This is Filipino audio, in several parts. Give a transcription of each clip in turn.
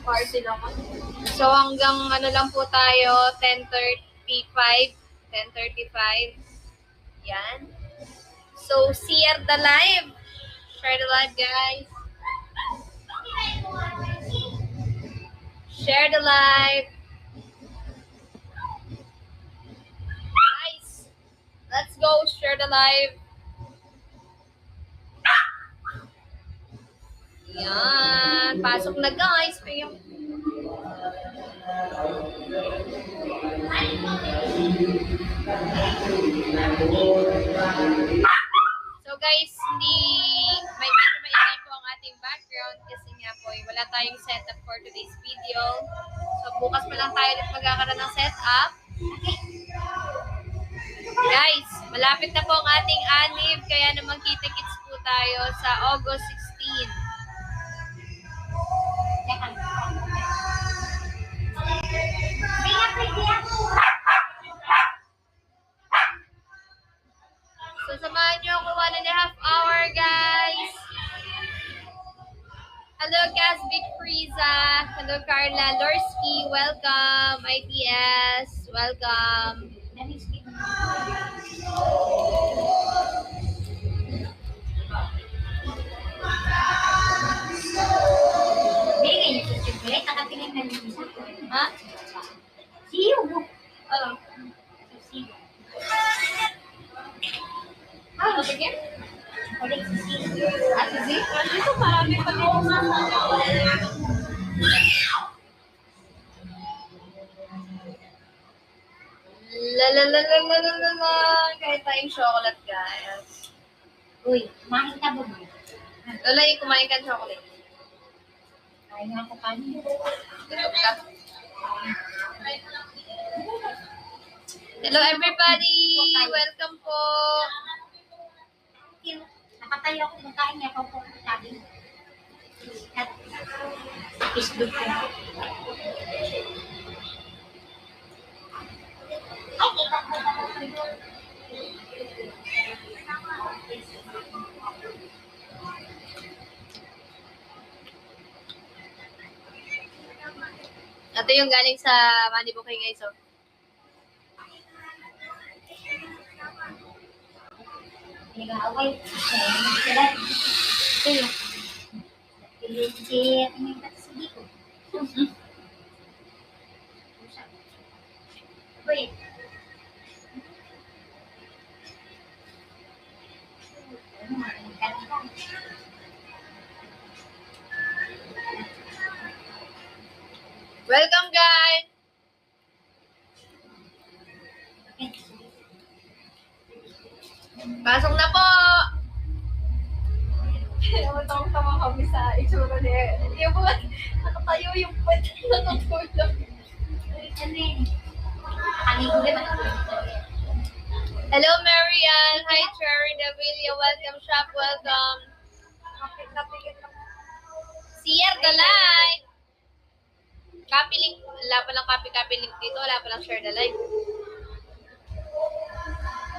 Party naman. So, hanggang ano lang po tayo, 10:35. 10:35. Yan. So, share the live. Share the live, guys. Share the live. Guys, let's go. Share the live. Yan. Pasok na, guys. So guys, may medyo maingay po ang ating background kasi nga po wala tayong setup for today's video. So bukas pa lang tayo ulit magkakaroon ng setup. Guys, malapit na po ang ating anib, kaya naman kita-kits po tayo sa August 16. So, samahan nyo ako 1.5 hour, guys. Hello, Casbic Frieza. Hello, Carla Lorsky. Welcome. IPS. Welcome. Ha? Siyo. Ano? Ano, sige? Dito marami pa dito. La. Kahit tayong chocolate, guys. Uy, kumain ka ba? Lola, kumain ka ng chocolate. Kain nga ako kanina. Hello, everybody! Welcome po! Nakatayo ako magkain niya ako po sabi. At Facebook ko. Ay, kita ko. Ito yung galing sa Manny Bukay, guys. Oh. Nag-aaway. Sila. Sila. Pilit-pilit. Ano yung patisigi ko? Uy. Welcome, guys! Pasok na po! Tawang-tawa kami sa itsura niya. Yung mga nakatayo yung pwede natutulog. Hello, Marian. Hi, Cherry Davila. Welcome, shop. Welcome. Share the live. Copy link. Wala pa lang copy link dito. Wala pa lang share the live.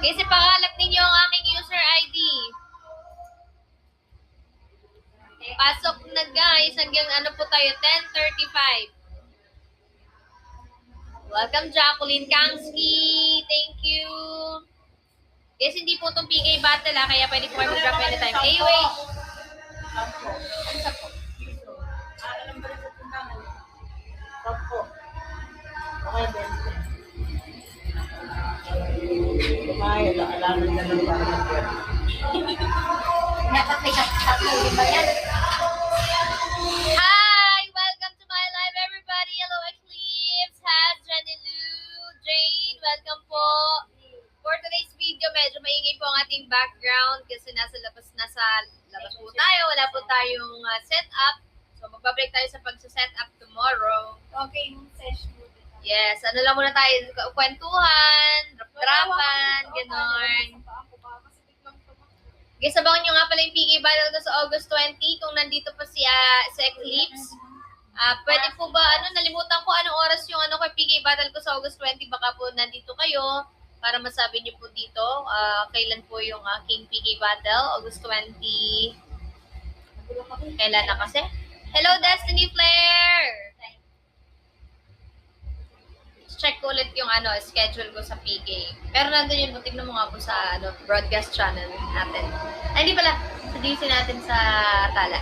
Kasi pangalap ninyo ang aking user ID. Pasok na, guys. Hanggang ano po tayo? 10:35. Welcome, Jacqueline Kangski. Thank you. Guys, hindi po itong PK battle, kaya pwede po kayo mag-drop anytime. Wait. Ano sa po? Opo. Okay, Ben. Kumain, alaman na ng parang Dapat may katulong ba yan? Hi! Welcome to my live, everybody. Hello, Eclipse, Has, Jenny Lou, Jane. Welcome po. For today's video, medyo maingay po ang ating background kasi nasa labas po tayo. Wala po tayong setup. So, magbabreak tayo sa pagsa-setup tomorrow. Okay, session. Yes, ano lang muna tayo, kwentuhan, rap-rapan, gano'n. Guys, abangan nyo nga pala yung PK Battle na sa August 20 kung nandito pa sa Eclipse. Pwede po ba, nalimutan ko anong oras yung PK Battle ko sa August 20, baka po nandito kayo para masabi nyo po dito kailan po yung aking PK Battle, August 20. Kailan na kasi? Hello, Destiny Flare! schedule ko sa PK. Pero nandun yun, tignan mo nga po sa broadcast channel natin. Ay, hindi pala. Sa GC natin sa Tala.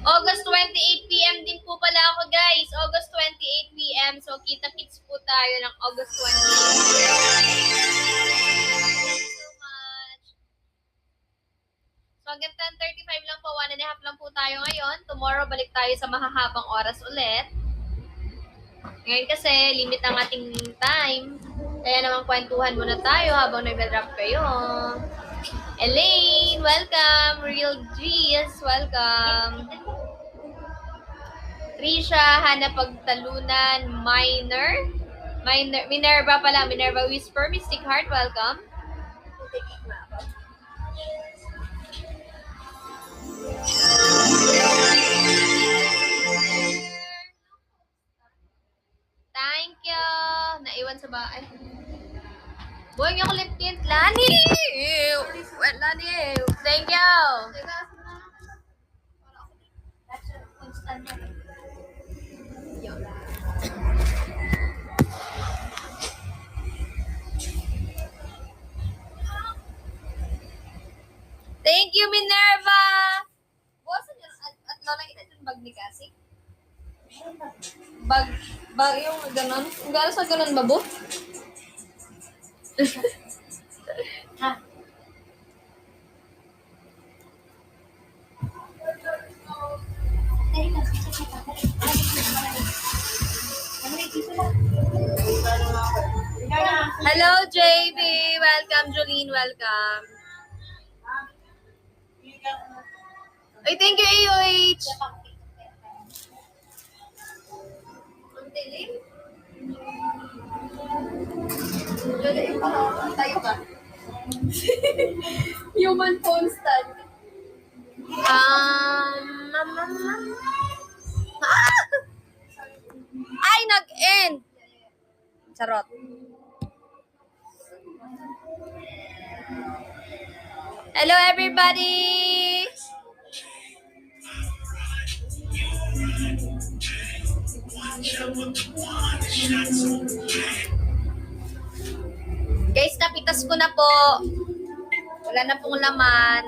August 28 p.m. din po pala ako, guys. August 28 p.m. So, kita-kits po tayo ng August 28. Thank you so much. So, hanggang 10:35 lang po. 1.5 lang po tayo ngayon. Tomorrow, balik tayo sa mahahabang oras ulit. Ngayon kasi, limit ang ating time. Kaya naman, kwentuhan muna tayo habang nagda-drop kayo. Elaine, welcome. Real G's, welcome. Trisha, Hana Pagtalunan, Minerva pala, Minerva Whisper, Mystic Heart, welcome. Thank you. Naiwan sa bahay. Buhay niyo ko lip tint, Lani! Well, Lani, thank you. Thank you, Minerva! Buwasan yun, at lolang ina dyan bag ni Cassie? Bag yung ganon? Ang gano'n sa ganon ba, bu? Ha? Hello, JB! Welcome, Jolene, welcome. Ay, thank you, AOH! Ang dilim? Tayo ka. Human phone stand. Ay, nag-end! Charot. Hello, everybody! Guys, napitas ko na po. Wala na pong laman.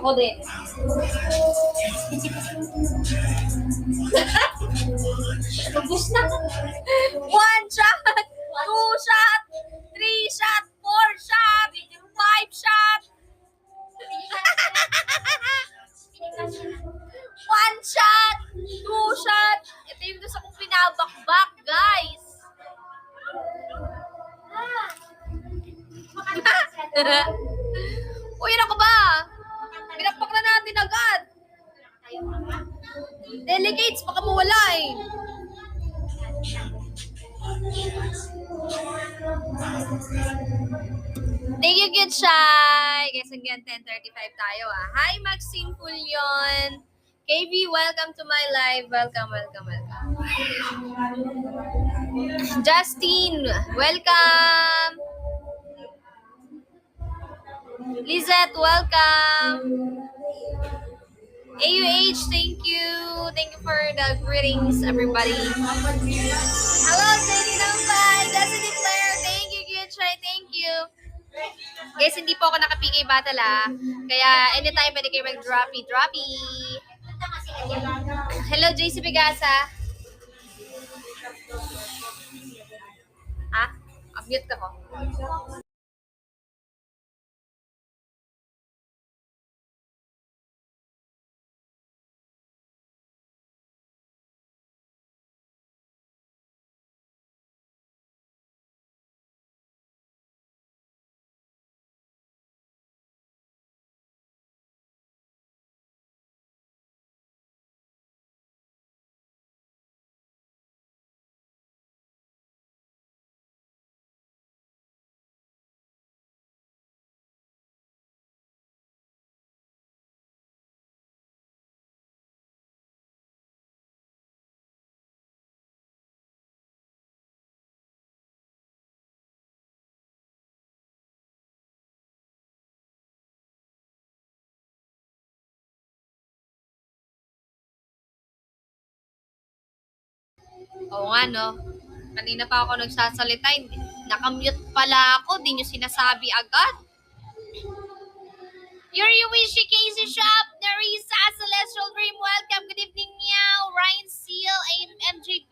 Ako din. Ubus na. 1 shot, 2 shot, 3 shot, 4 shot, 5 shot. 1 shot, 2 shot. Ito yung gusto kong pinabakbak, guys. Uy, ano ka ba? Pinakpak na natin agad. Delegates, baka mawala eh. Thank you, good shy. Guys, again, 10:35 tayo ah. Hi, Maxine Pulyon. KB, welcome to my live. Welcome, welcome, welcome. Justine, welcome. Lizette, welcome. AUH, thank you. Thank you for the greetings, everybody. Hello, Sadie Nampay. Destiny Claire, thank you, good try, thank you. Guys, hindi po ako naka-PK battle kaya anytime pwede kayo mag-droppy. Hello, JC Pigasa. Mute ka ko. Oo nga, no? Kanina pa ako nagsasalita. Nakamute pala ako. Di nyo sinasabi agad. Yuri Wishi, Casey Shop, Narisa, Celestial Dream, welcome. Good evening, Meow. Ryan Seal, MJB,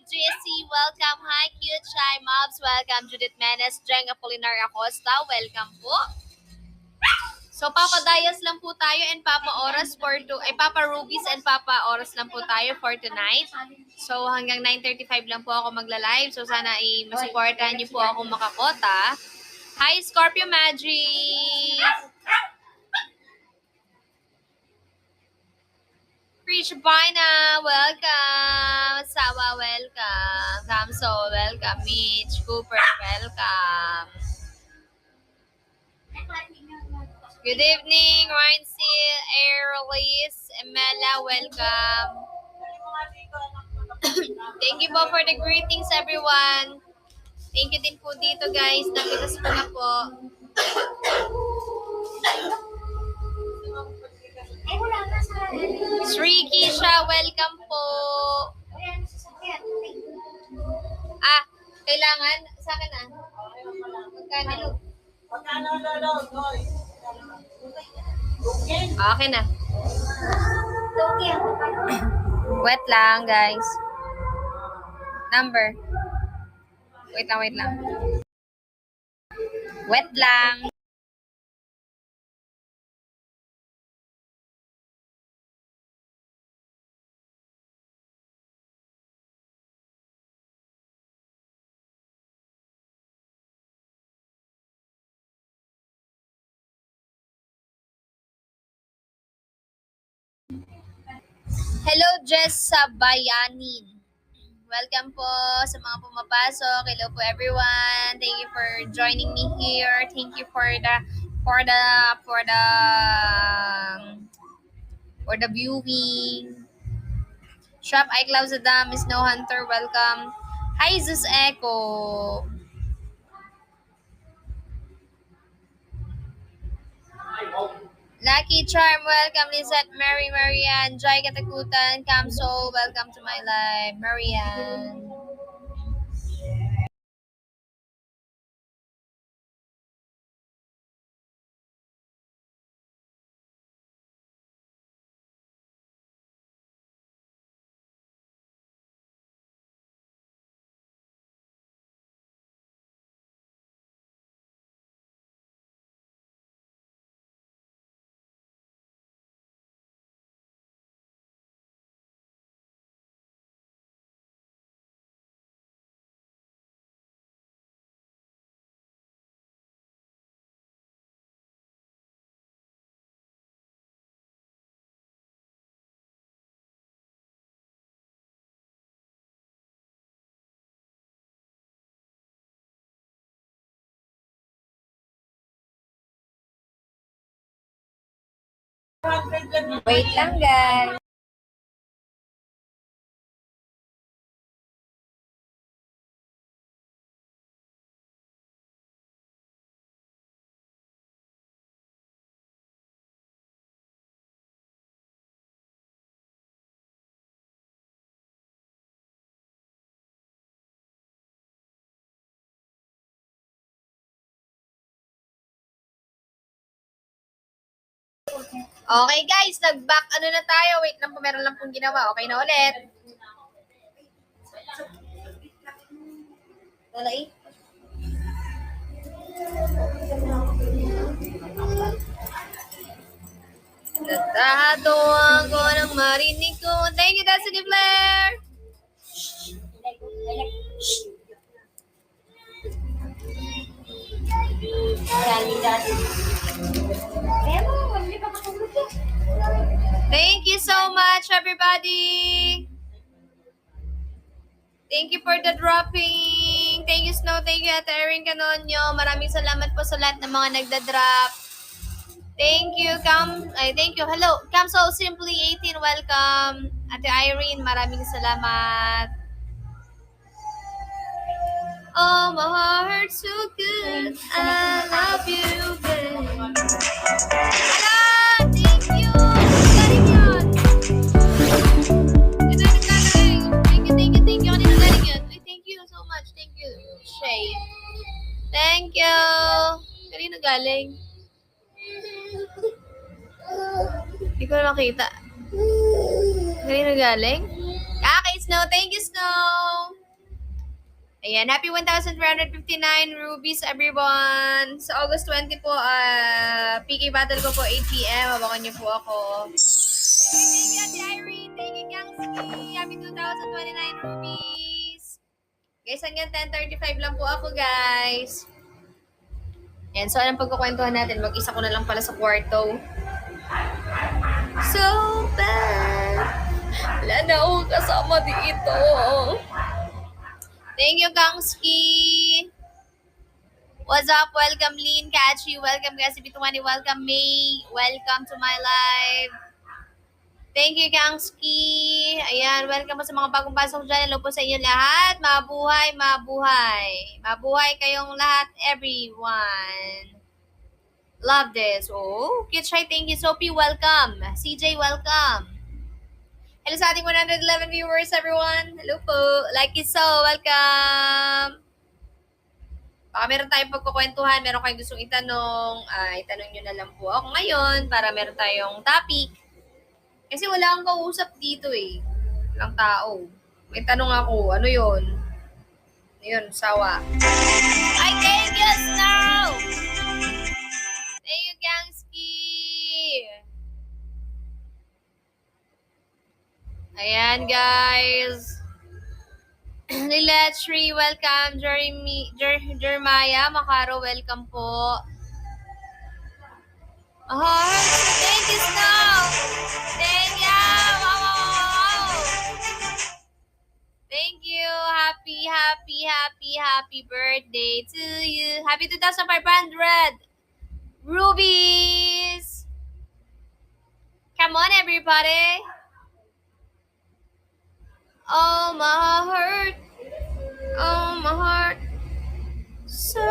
Jesse, welcome. Hi, Cute Shy Mobs, welcome. Judith Menes, Jeng Apolinar Acosta, welcome po. So, Papa Dias lang po tayo and Papa Oras Papa Rubies and Papa Oras lang po tayo for tonight. So, hanggang 9:35 lang po ako magla-live. So, sana masuportahan niyo po akong makakota. Hi, Scorpio Magic! Preach Bina, welcome! Sawa, welcome! Samso, welcome! Mitch, Cooper, welcome! Good evening, Ryan Seal, Airlys, Emela, welcome. Thank you po for the greetings, everyone. Thank you din po dito, guys. Napitas po na po. Sri Kisha, welcome po. Kailangan? Sa akin na. Magkano? Okay na. Wet lang, guys. Number. Wait lang. Wet lang. Hello, Jess Sabayanin. Welcome po sa mga pumapasok. Hello po everyone. Thank you for joining me here. Thank you for the viewing. Shop iCloud Adam, Snow Hunter, welcome. Hi, Zeus Echo. Lucky Charm, welcome. Lizette, Mary, Marianne, Jai Katakutan, Camsol, welcome to my live. Marianne. Wait lang, guys. Okay guys, nag-back na tayo. Wait lang po, meron lang pong ginawa. Okay na ulit. Talay. Natahatuan ko ng marinig ko. Thank you, Destiny Blair. Thank you so much, everybody. Thank you for the dropping. Thank you, Snow. Thank you, Ate Erin Canonyo. Maraming salamat po sa lahat ng mga nagda-drop. Thank you, thank you. Hello, Camso Simply 18, welcome. Ate Irene, maraming salamat. Oh, my heart's so good. I love you, babe. Hello, thank you. Galing yun. Thank you. you! Kanino galing? Hindi ko makita. Kanino galing? Kay Snow. Thank you, Snow! Ayan, happy 1,459 rubies, everyone! Sa August 20 po, PK Battle ko po, 8 p.m. Abangan niyo po ako. Thank you, Ate Irene! Thank you, Gangski! Happy 2,029 rubies! Guys, hanggang 10:35 lang po ako, guys. Ayan, so anong pagkukwentuhan natin? Mag-isa ko na lang pala sa kwarto. So bad! Wala na akong kasama dito. Thank you, Gangski! What's up? Welcome, Lean Catchy. Welcome, guys. B20. Welcome, May. Welcome to my live. Thank you, Gangski. Ayan, welcome po sa mga bagong pasok dyan. Hello po sa inyo lahat. Mabuhay, mabuhay. Mabuhay kayong lahat, everyone. Love this. Oh, cute shy. Thank you, Sophie. Welcome. CJ, welcome. Hello sa ating 111 viewers, everyone. Hello po. Like it so. Welcome. Baka meron tayong pagkukwentuhan. Meron kayong gustong itanong. Itanong nyo na lang po ako ngayon para meron tayong topic. Kasi wala akong kausap dito eh. Walang tao. May tanong ako. Ano yun? Ano yun? Sawa. Ay, thank you, Snow! Thank you, Gangski! Ayan, guys. Liletri, welcome. Jeremiah Macaro, welcome po. Oh, thank you, Snow! Thank you! Wow! Thank you! Happy birthday to you! Happy 2,500 rubies! Come on, everybody! Oh, my heart. So,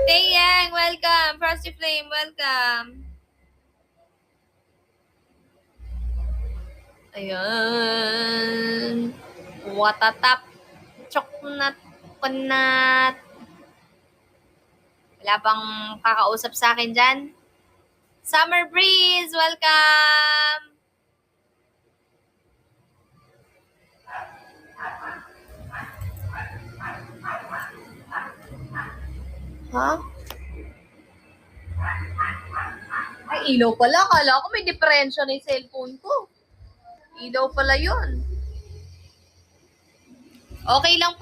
Taeyang, welcome. Frosty Flame, welcome. Ayan. Watatap. Choknat. Kunat. Wala bang kakausap sa akin dyan? Summer Breeze, welcome. Ha? Ay, ilaw pala. Akala ko may diferensya na yung cellphone ko. Ilaw pala yun. Okay lang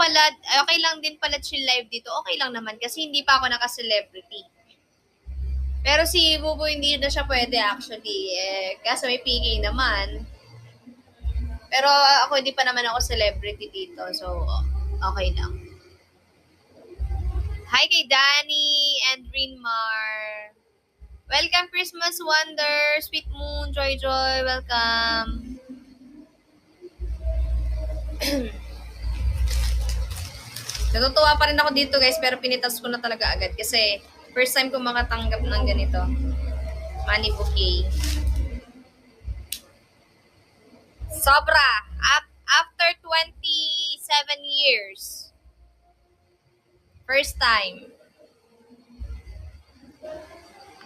din pala chill live dito. Okay lang naman kasi hindi pa ako naka-celebrity. Pero si Bubo hindi na siya pwede actually. Kasi may PK naman. Pero ako hindi pa naman ako celebrity dito. So, okay lang. Hi kay Danny and Rinmar. Welcome Christmas Wonder, Sweet Moon, Joy Joy, welcome. Natutuwa pa rin ako dito guys, pero pinitas ko na talaga agad kasi first time ko makatanggap ng ganito. Money bouquet. Sobra! After 27 years. First time.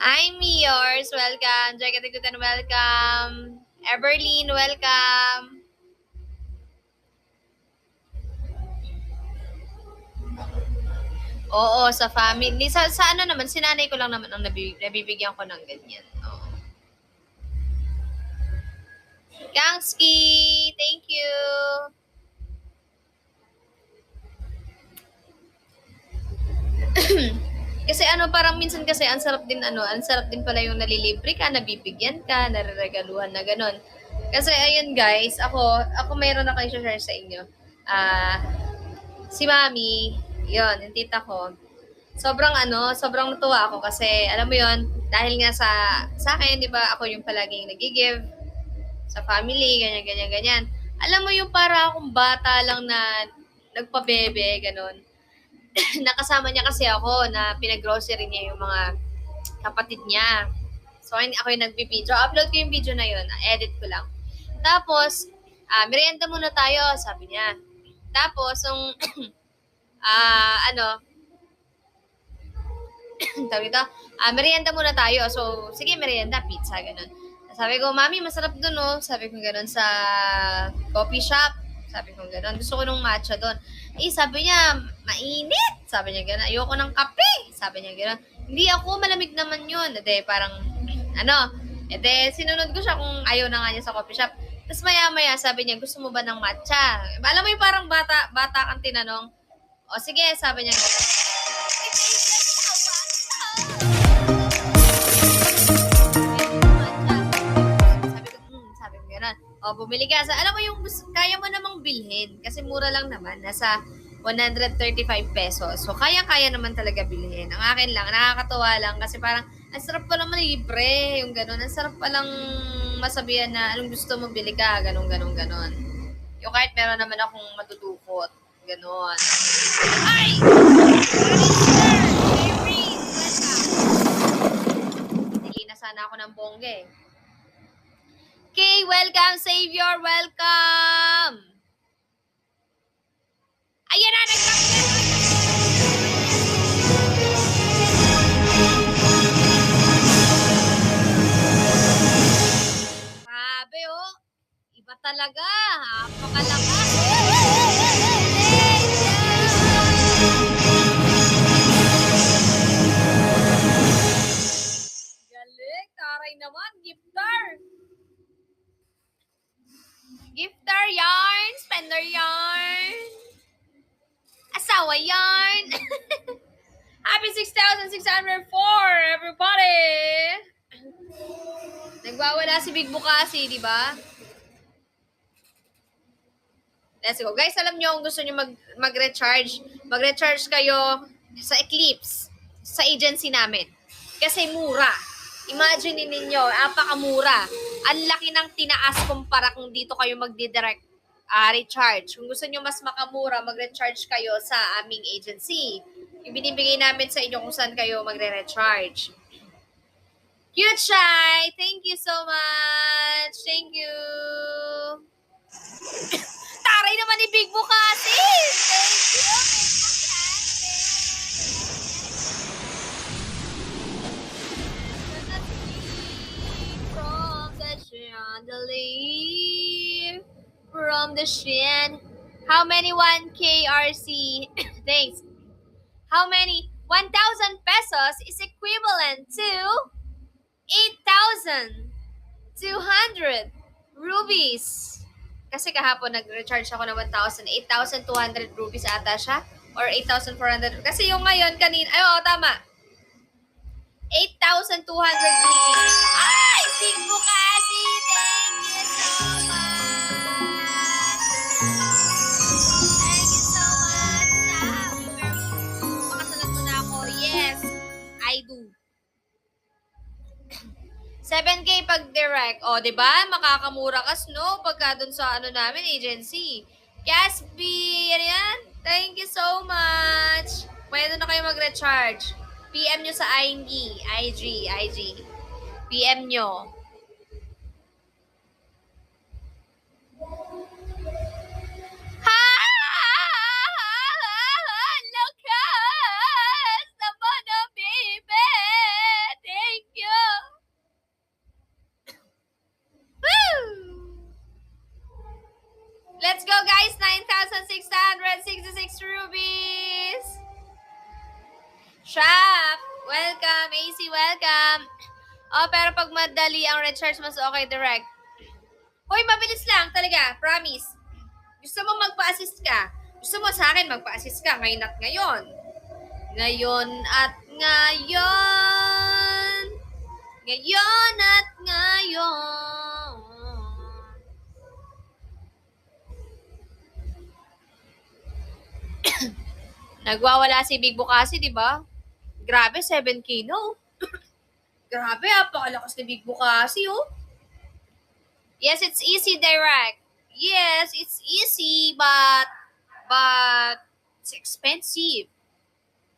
I'm yours. Welcome. Joy Katigutan, welcome. Everlyn, welcome. Oo, sa family. Sa ano naman, sinanay ko lang naman ang nabibigyan ko ng ganyan. Oo. Gangski, thank you. Kasi parang minsan kasi ang sarap din pala yung nalilibre ka, nabibigyan ka, nareregaluhan na ganun. Kasi ayun guys, ako mayroon na kayo share sa inyo. Si Mami, yon, yung tita ko. Sobrang natuwa ako kasi alam mo yon, dahil nga sa akin, 'di ba, ako yung palaging nagi-give sa family, ganyan. Alam mo yung para akong bata lang na nagpabebe, ganun. Nakasama niya kasi ako na pinag-grocery niya yung mga kapatid niya. So, ako yung nagbi-video. Upload ko yung video na yun. Edit ko lang. Tapos, merienda muna tayo, sabi niya. Tapos, Sabi ko, merienda muna tayo. So, sige, merienda, pizza, ganun. Sabi ko, mami, masarap dun, oh. Sabi ko ganun sa coffee shop. Sabi ko ganun. Gusto ko nung matcha doon. Sabi niya, mainit. Sabi niya ganun. Ayoko ng kape. Sabi niya ganun. Hindi ako, malamig naman yun. Ede, parang, sinunod ko siya kung ayaw na nga niya sa coffee shop. Tapos maya-maya, sabi niya, gusto mo ba ng matcha? Alam mo yung parang bata kang tinanong. O sige, sabi niya. Sabi ko gano'n. O, bumili ka. Alam mo yung kaya mo namang bilhin. Kasi mura lang naman. Nasa 135 pesos. So, kaya-kaya naman talaga bilhin. Ang akin lang, nakakatuwa lang. Kasi parang, ang sarap pa naman libre. Yung gano'n. Ang sarap pa lang masabihan na anong gusto mo bili ka. Ganon. Yung kahit meron naman akong matudukot. Ganon. Ay! Hindi na sana ako ng bongga eh. Okay, welcome, Savior, welcome! Ayan na, Grabe, oh. Iba talaga. Napakalakas. Galing. Taray naman. Gifter yarn. Spender yarn. Asawa yarn. Happy 6,604, everybody! Nagwawala si Big Bukasi, di ba? Let's go. Guys, alam nyo kung gusto nyo mag-recharge, mag-recharge kayo sa Eclipse, sa agency namin. Kasi mura. Imagine ninyo, apakamura. Ang laki ng tinaas kumpara kung dito kayo magdi-direct recharge. Kung gusto nyo mas makamura, mag-recharge kayo sa aming agency. Ibinibigay namin sa inyo kung saan kayo magre-recharge. Cute Shy! Thank you so much! Thank you! Taray naman ni Big Bukasi! Thank you! From the Shin. How many 1K RC? Thanks. How many? 1,000 pesos is equivalent to 8,200 rupees. Kasi kahapon nag-recharge ako ng 1,000. 8,200 rupees ata siya. Or 8,400. Kasi yung ngayon, kanina. Ay, oo, tama. 8,200 rupees. Ay! Big Bukasi! Thank you so much! Thank you so much! Pakasalan mo na ako. Yes, I do. 7K pag direct. O, di ba? Makakamura ka, no? Pagka dun sa namin, agency. Casby, yan. Thank you so much. Pwede na kayo mag-recharge. PM nyo sa IG. PM nyo. Lucas! Naman na, baby! Thank you! Woo! Let's go, guys! 9,666 rupees! Shop! Welcome! AC, welcome! Oh, pero pag madali ang recharge, mas okay direct. Hoy, mabilis lang talaga. Promise. Gusto mo magpa-assist ka? Gusto mo sa akin magpa-assist ka ngayon at ngayon? Ngayon at ngayon. Ngayon at ngayon. Nagwawala si Big Bukasi, di ba? Grabe, 7K, no? Grabe, apakalakas ni Big Bukasi, oh. Yes, it's easy direct. Yes, it's easy, but it's expensive.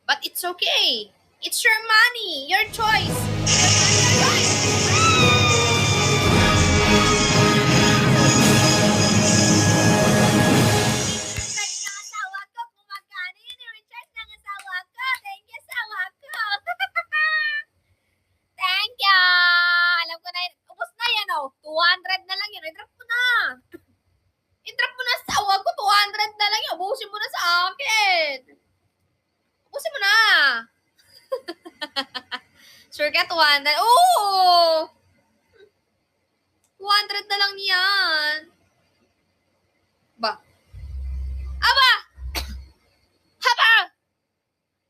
But it's okay. It's your money, your choice. Your choice. Sure ka, 200. Oo! 200 na lang yan. Ba? Aba! Haba!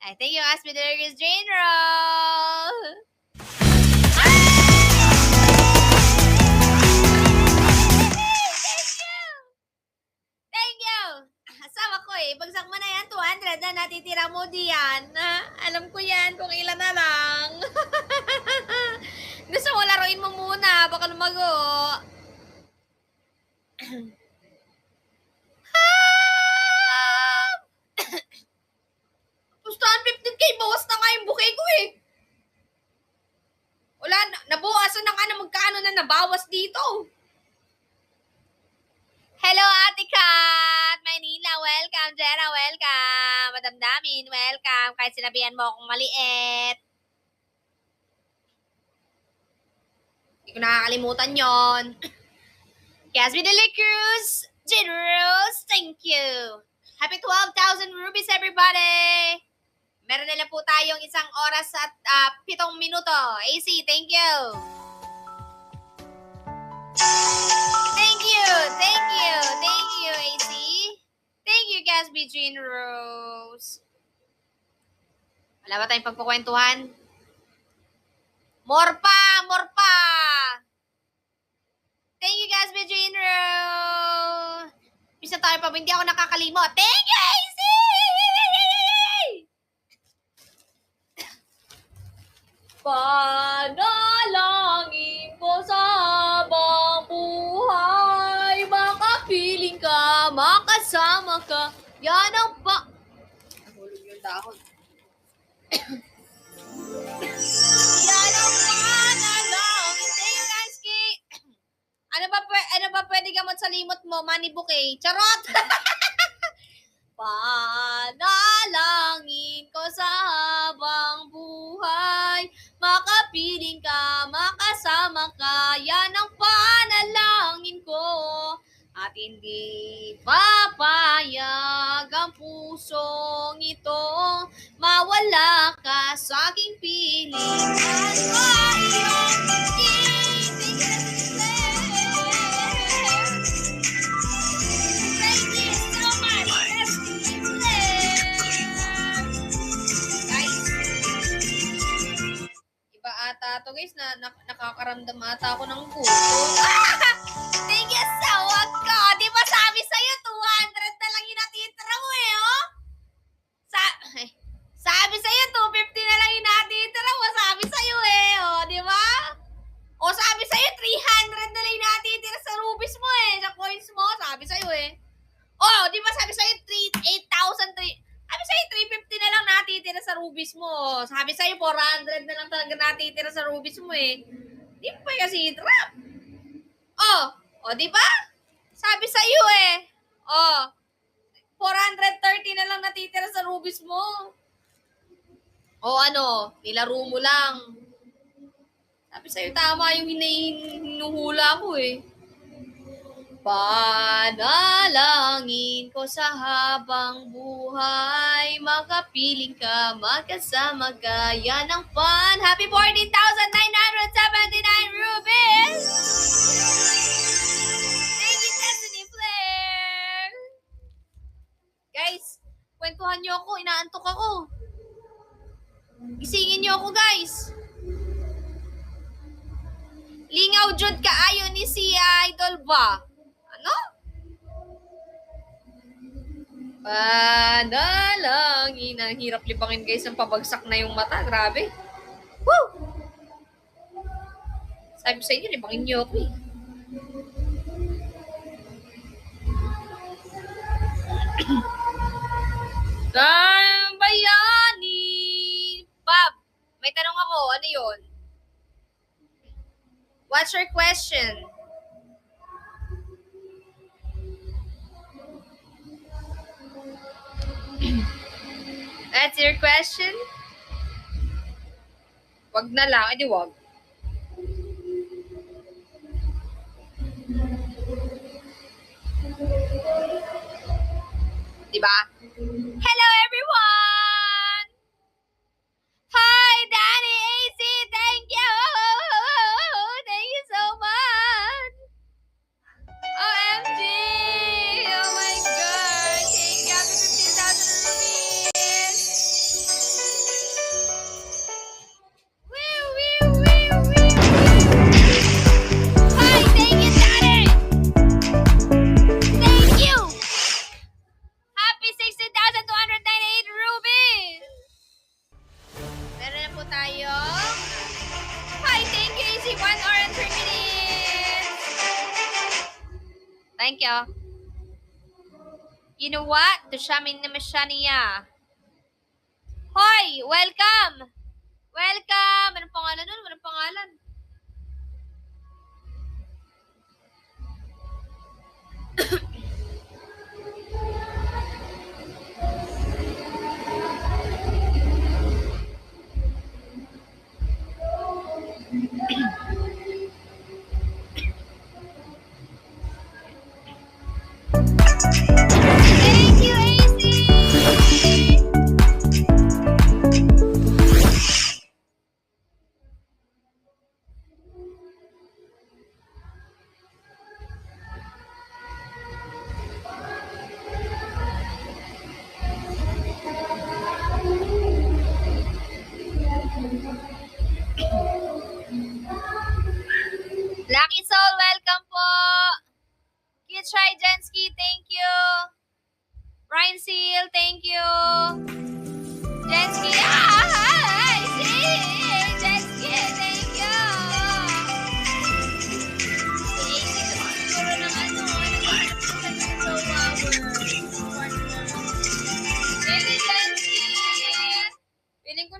I think you asked me the Lurkers General. Thank you! Asawa ko eh. Bagsak mo na yan, 200 na natitira mo diyan. Alam ko yan kung ilan na lang. Gusto mo laruin mo muna, baka lumago. Pustahan 15K, bawas na nga yung bouquet ko eh. Wala, nabuwasan na nga na magkano na nabawas dito. Hello, Ate Kat! Manila, welcome. Jenna, welcome. Madam Damin, welcome. Kahit sinabihan mo akong maliit. Hindi ko nakakalimutan yon. Casby de la Cruz, Generals, thank you. Happy 12,000 rupees, everybody! Meron na lang po tayong 1 oras at 7 minuto. AC, thank you. Thank you, thank you, thank you, AC. Thank you, Casby Generals. Wala ba tayong pagkukwentuhan? More pa, more pa! Thank you, Casby Generals. Bisa tayo pa, hindi ako nakakalimot. Thank you, AC! Panalangin ko sa habang buhay, makapiling ka, makasama ka, yan ang pa... Nahulog yung dahon. Yan ang panalangin. Thank you, guys, Kay. Ano ba pwede gamot sa limot mo? Money bouquet. Charot! Panalangin ko sa habang buhay, makapiling ka, makasama ka, yan ang panalangin ko. At hindi papayag ang pusong ito, mawala ka sa aking piling. At iyong thank you so much. Iba ata to guys, nakakaramdam ata ako ng gutom. Thank you so much ko. Di ba sabi sa'yo, 200 na lang yung natitira mo eh, oh? Sabi sa'yo, 250 na lang yung natitira mo. Sabi sa'yo eh, oh, di ba? O sabi sa'yo, 300 na lang yung natitira sa rubies mo eh, sa coins mo. Sabi sa'yo eh. Oh, di ba sabi sa'yo, 8,000, sabi sa'yo, 350 na lang natitira sa rubies mo. Sabi sa'yo, 400 na lang talaga natitira sa rubies mo eh. Di ba kasi drop? Oh, di ba? Sabi sa'yo eh. Oh, 430 na lang natitira sa rubies mo. O ano, nilaro mo lang. Sabi sa'yo, tama yung hinuhula ko eh. Panalangin ko sa habang buhay, makapiling ka, magkasama ka, yan ang fun. Happy 14,979 rupees! Thank you, Destiny Flair! Guys, kwentuhan niyo ako, inaantok ako. Gisingin niyo ako, guys. Lingaw jud ka ayo ni si Idol ba? Ano? Panalangin. Ang hirap libangin guys, ang pabagsak na yung mata. Grabe. Woo! Sabi sa inyo, libangin niyo ako eh. Bayani. Bob, may tanong ako. Ano yun? What's your question? That's your question? Wag na lang. Edi wag. Diba? Hello everyone! Hi, Danny AC! oh. You know what? Tushamin naman siya niya. Hoy! Welcome! Welcome! Anong pangalan nun? Anong pangalan? Thank you, AC! Lucky Soul, welcome po! Kitschai Jensky, thank you! Ryan Seal, thank you! Jensky, hi! Jensky, thank you! Siguro ng ano, Baby Jensky! Feeling ko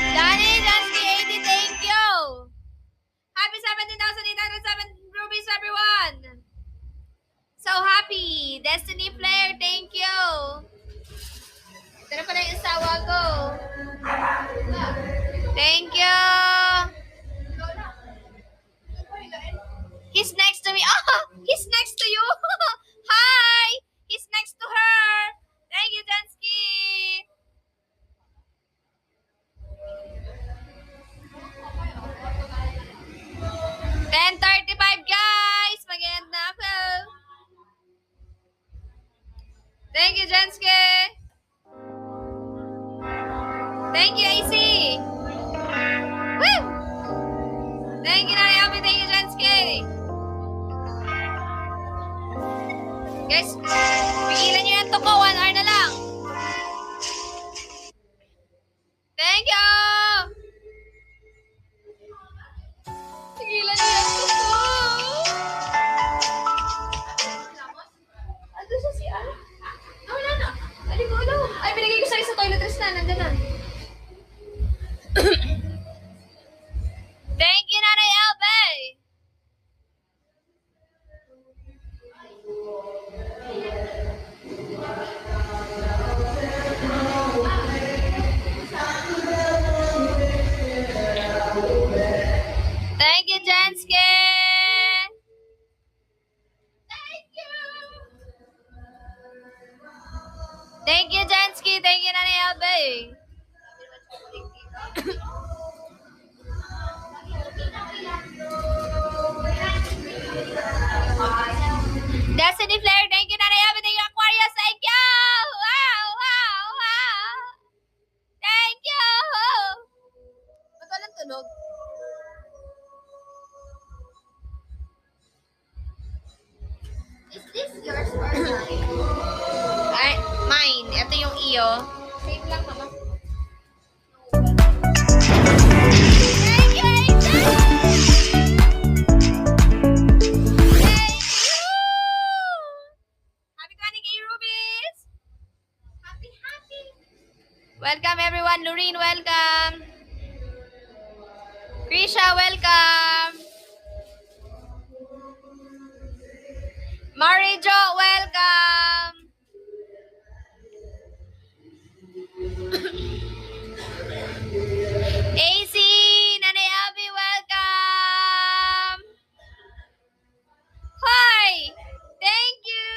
Danny Jensky 80, thank you! Happy 17,807 rupees, everyone! So happy! Destiny Flare, thank you! Ito na pala yung asawa ko. Thank you! He's next to me. Oh! He's next to you! Hi! He's next to her! Thank you, Jensky! 10:35, guys! Mag-end na ako. Thank you, Jensky! Thank you, AC! Woo! Thank you, Nari Alvin. Thank you, Jensky! Guys, pigilan nyo yung tuko. 1 hour na lang. Thank you! Pigilan nyo yung tuko. Ando siya si Al. Ah, wala na. Aligo ulo. Ay, binigay ko sa toiletries na. Nandun na. Thank you, Nanay Elbe! Thank you, Jensky! Thank you! Thank you, Jensky! Thank you, Nanay Elbe! Destiny Flare, thank you, Nanay Elbe! Thank you, Aquarius! Thank you! Wow! Wow! Wow! Thank you! Ba't walang tunog? Is this yours or mine? Ay, mine. Ito yung iyo. Same lang naman. Thank you, Angel! Thank you! Happy 20K rupees! Happy, happy! Welcome, everyone. Lorene, welcome. Krisha, welcome. Marijo, welcome. AC, Nanay Abby, welcome. Hi, thank you.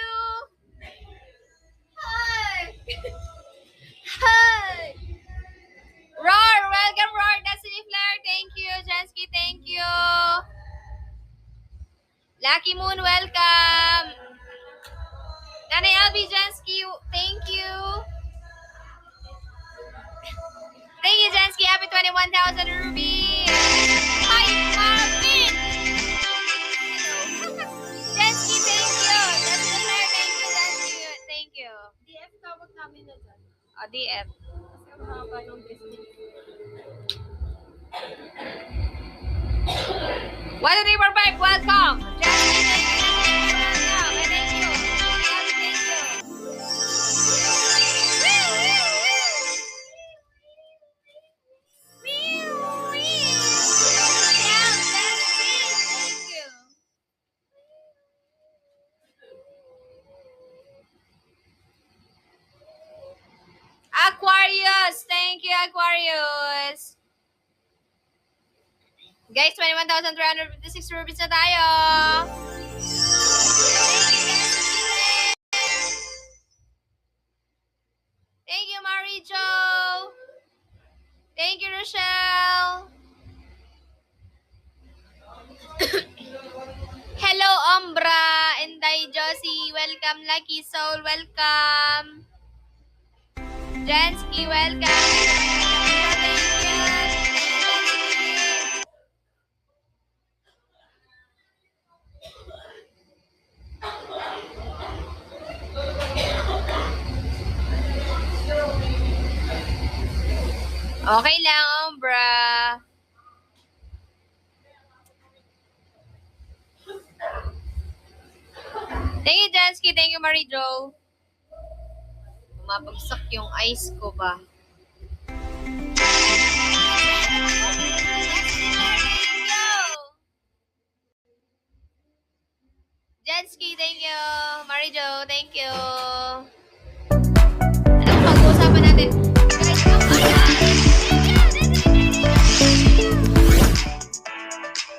Hi. Hi. Roar, welcome, Roar. Destiny Flare, thank you. Jensky, thank you. Lucky Moon, welcome. Nanay Abby, Jensky, thank you. Thank you, Jensky. Happy 21,000 rupees. Hi, Marvin. Hello. Jensky, thank you. Destiny Flare, thank you. Jensky, thank you. DF tawag namin na dyan. Oh, DF. Kasi ang haba ng business. 1, 2, 3, 4, 5, welcome! Jasmine, thank you. Welcome. And thank you. Thank you. Thank you. Aquarius! Thank you, Aquarius! Guys, 21,356 rupees na tayo! Thank you, Marijo! Thank you, Rochelle! Hello, Ombra! Inday Josie! Welcome, Lucky Soul! Welcome! Jensky, welcome! Thank you! Okay lang, Ombra. Thank you, Jansky. Thank you, Marijo. Mapagsak yung ice ko ba? Jansky, thank you. Marijo, thank you. Ano ba pag-uusapan natin?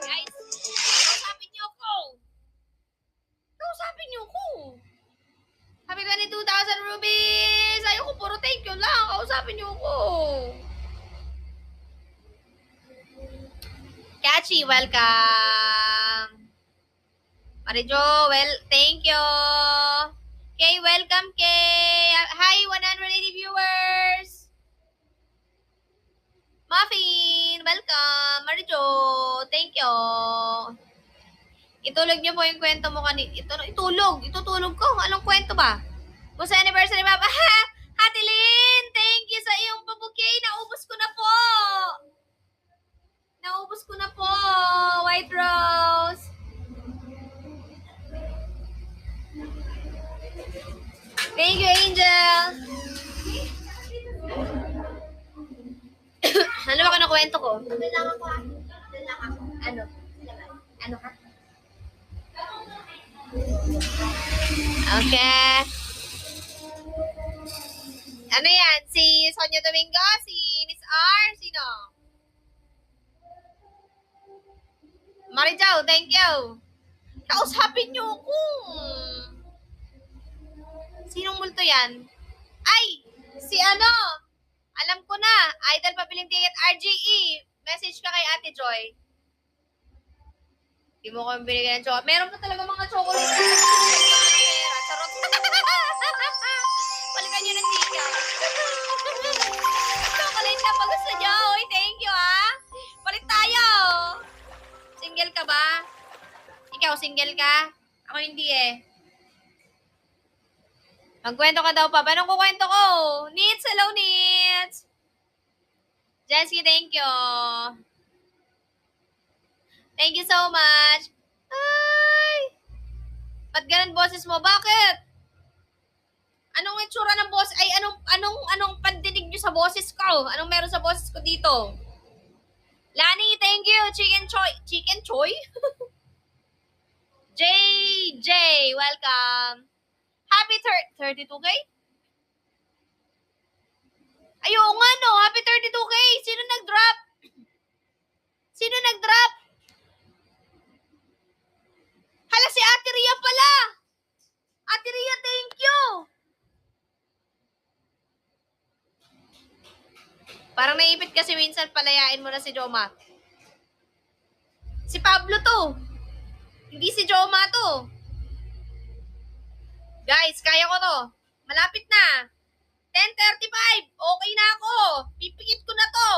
Guys, kausapin niyo ako. Kausapin niyo ako. Happy 22,000 rupees! Ayoko puro thank you lang. Kausapin niyo ako. Catchy, welcome. Marijo, well, thank you. Kay, welcome, Kay. Hi, 180 viewers. Muffin, welcome. Marijo, thank you. Itulog niyo po yung kwento mo kanina. Itutulog ko. Anong kwento ba? Busa anniversary, Ma'am. Hati Lynn, thank you sa iyong pabukay. Naubos ko na po. White Rose. Thank you, Angel. Ano ba kinukwento ko? Ano? Ano ka? Okay. Ano yan? Si Sonia Domingo? Si Miss R? Sino? Marijaw, thank you. Kausapin niyo ako. Sinong multo yan? Ay! Si ano? Alam ko na. Idol pabiling ticket RGE. Message ka kay Ate Joy. Di mo kami binigyan ng chocolate. Meron pa talaga mga chocolate. Charot. Balikan nyo ng tika. Chocolate na pag gusto nyo. Uy, thank you ha. Palit tayo. Single ka ba? Ikaw, single ka? Ako hindi eh. Magkwento ka daw pa. Anong kukwento ko? Nits, hello Nits. Jessie, thank you. Thank you so much. Ay! Ba't ganun boses mo? Bakit? Anong itsura ng boses? Ay, anong pandinig nyo sa boses ko? Anong meron sa boses ko dito? Lani, thank you. Chicken choy. Chicken choy? JJ, welcome. Happy 32K? Ayaw nga no, happy 32K. Sino nag-drop? Sino nag-drop? Hala, si Ate Ria pala. Ate Ria, thank you. Parang naipit kasi minsan palayain mo na si Joma. Si Pablo to. Hindi si Joma to. Guys, kaya ko to. Malapit na. 10:35. Okay na ako. Pipikit ko na to.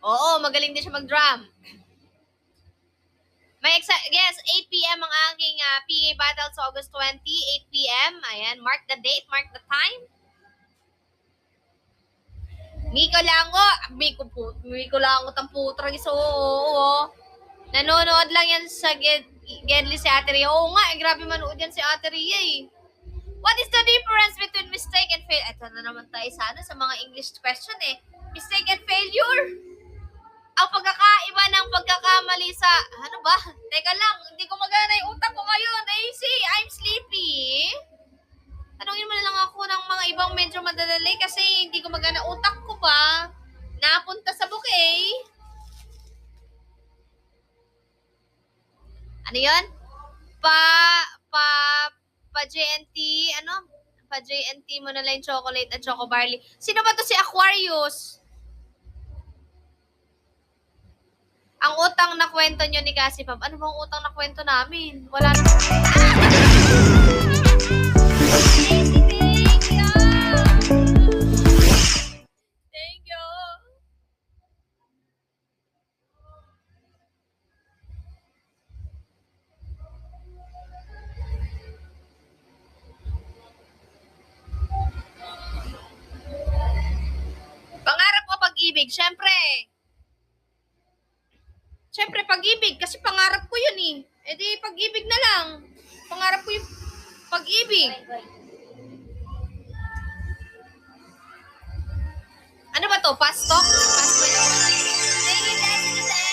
Oo, magaling din siya mag-drum. Yes, 8 p.m. ang aking PA battle sa August 20. 8 p.m. Ayan, mark the date, mark the time. Miko Lango. Miko Lango tamputrang iso. Oo. Nanonood lang yan sa Gedli si Ate Ria. Oo nga, grabe manood yan si Ate Ria eh. What is the difference between mistake and fail? Ito na naman tayo sa mga English question eh. Mistake and failure. Ang pagkakaiba ng pagkakamali sa... Ano ba? Teka lang, hindi ko magana yung utak ko ngayon. AC, I'm sleepy. Tanungin mo na lang ako ng mga ibang medyo madadali kasi hindi ko magana utak ko ba. Napunta sa bouquet. Ano yun? Pa-JNT, ano? Pa-JNT mo na lang yung chocolate at choco barley. Sino ba to si Aquarius? Ang utang na kwento nyo ni Cassie Pam. Ano bang utang na kwento namin? Wala na. Thank you! Thank you! Pangarap ko pag-ibig, syempre. Syempre pag-ibig, kasi pangarap ko yun eh. E di pag-ibig na lang. Pangarap ko yung pag-ibig. Ano ba to? Fast talk? Fast talk. Thank you, Destiny Sir!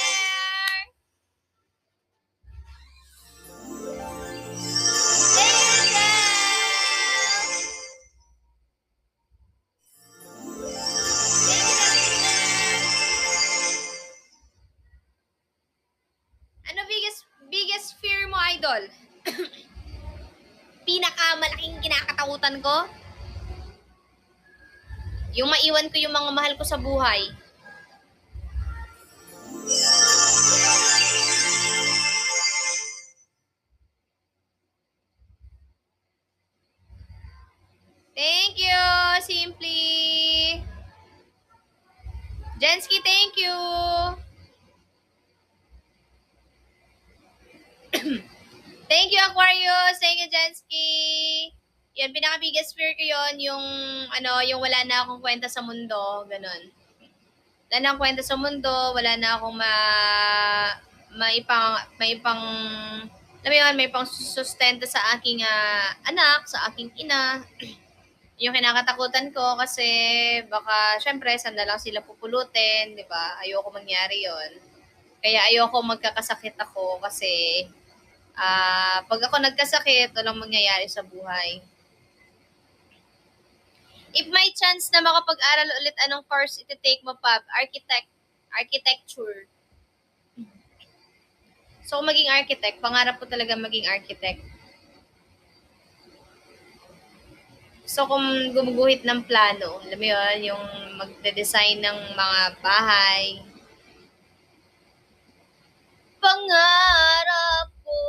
Thank you, Sir! Ano biggest fear mo, idol? Pinakamalaking kinakatakutan ko? Yung maiwan ko yung mga mahal ko sa buhay. Thank you, Simply. Jensky, thank you. Thank you, Aquarius. Thank you, Jensky. Yan, pinaka-biggest fear ko yon yung, yung wala na akong kwenta sa mundo. Ganon. Wala na akong kwenta sa mundo. Wala na akong may pang sustento sa aking anak, sa aking ina. Yung kinakatakutan ko kasi baka, syempre, saan na lang sila pupulutin, di ba? Ayoko mangyari yon. Kaya ayoko magkakasakit ako kasi pag ako nagkasakit, walang mangyayari sa buhay. If may chance na makapag-aral ulit, anong course iti-take mo, Pab? Architecture. So, kung maging architect, pangarap ko talaga maging architect. So, kung gumuguhit ng plano, alam mo yun, yung magde-design ng mga bahay. Pangarap ko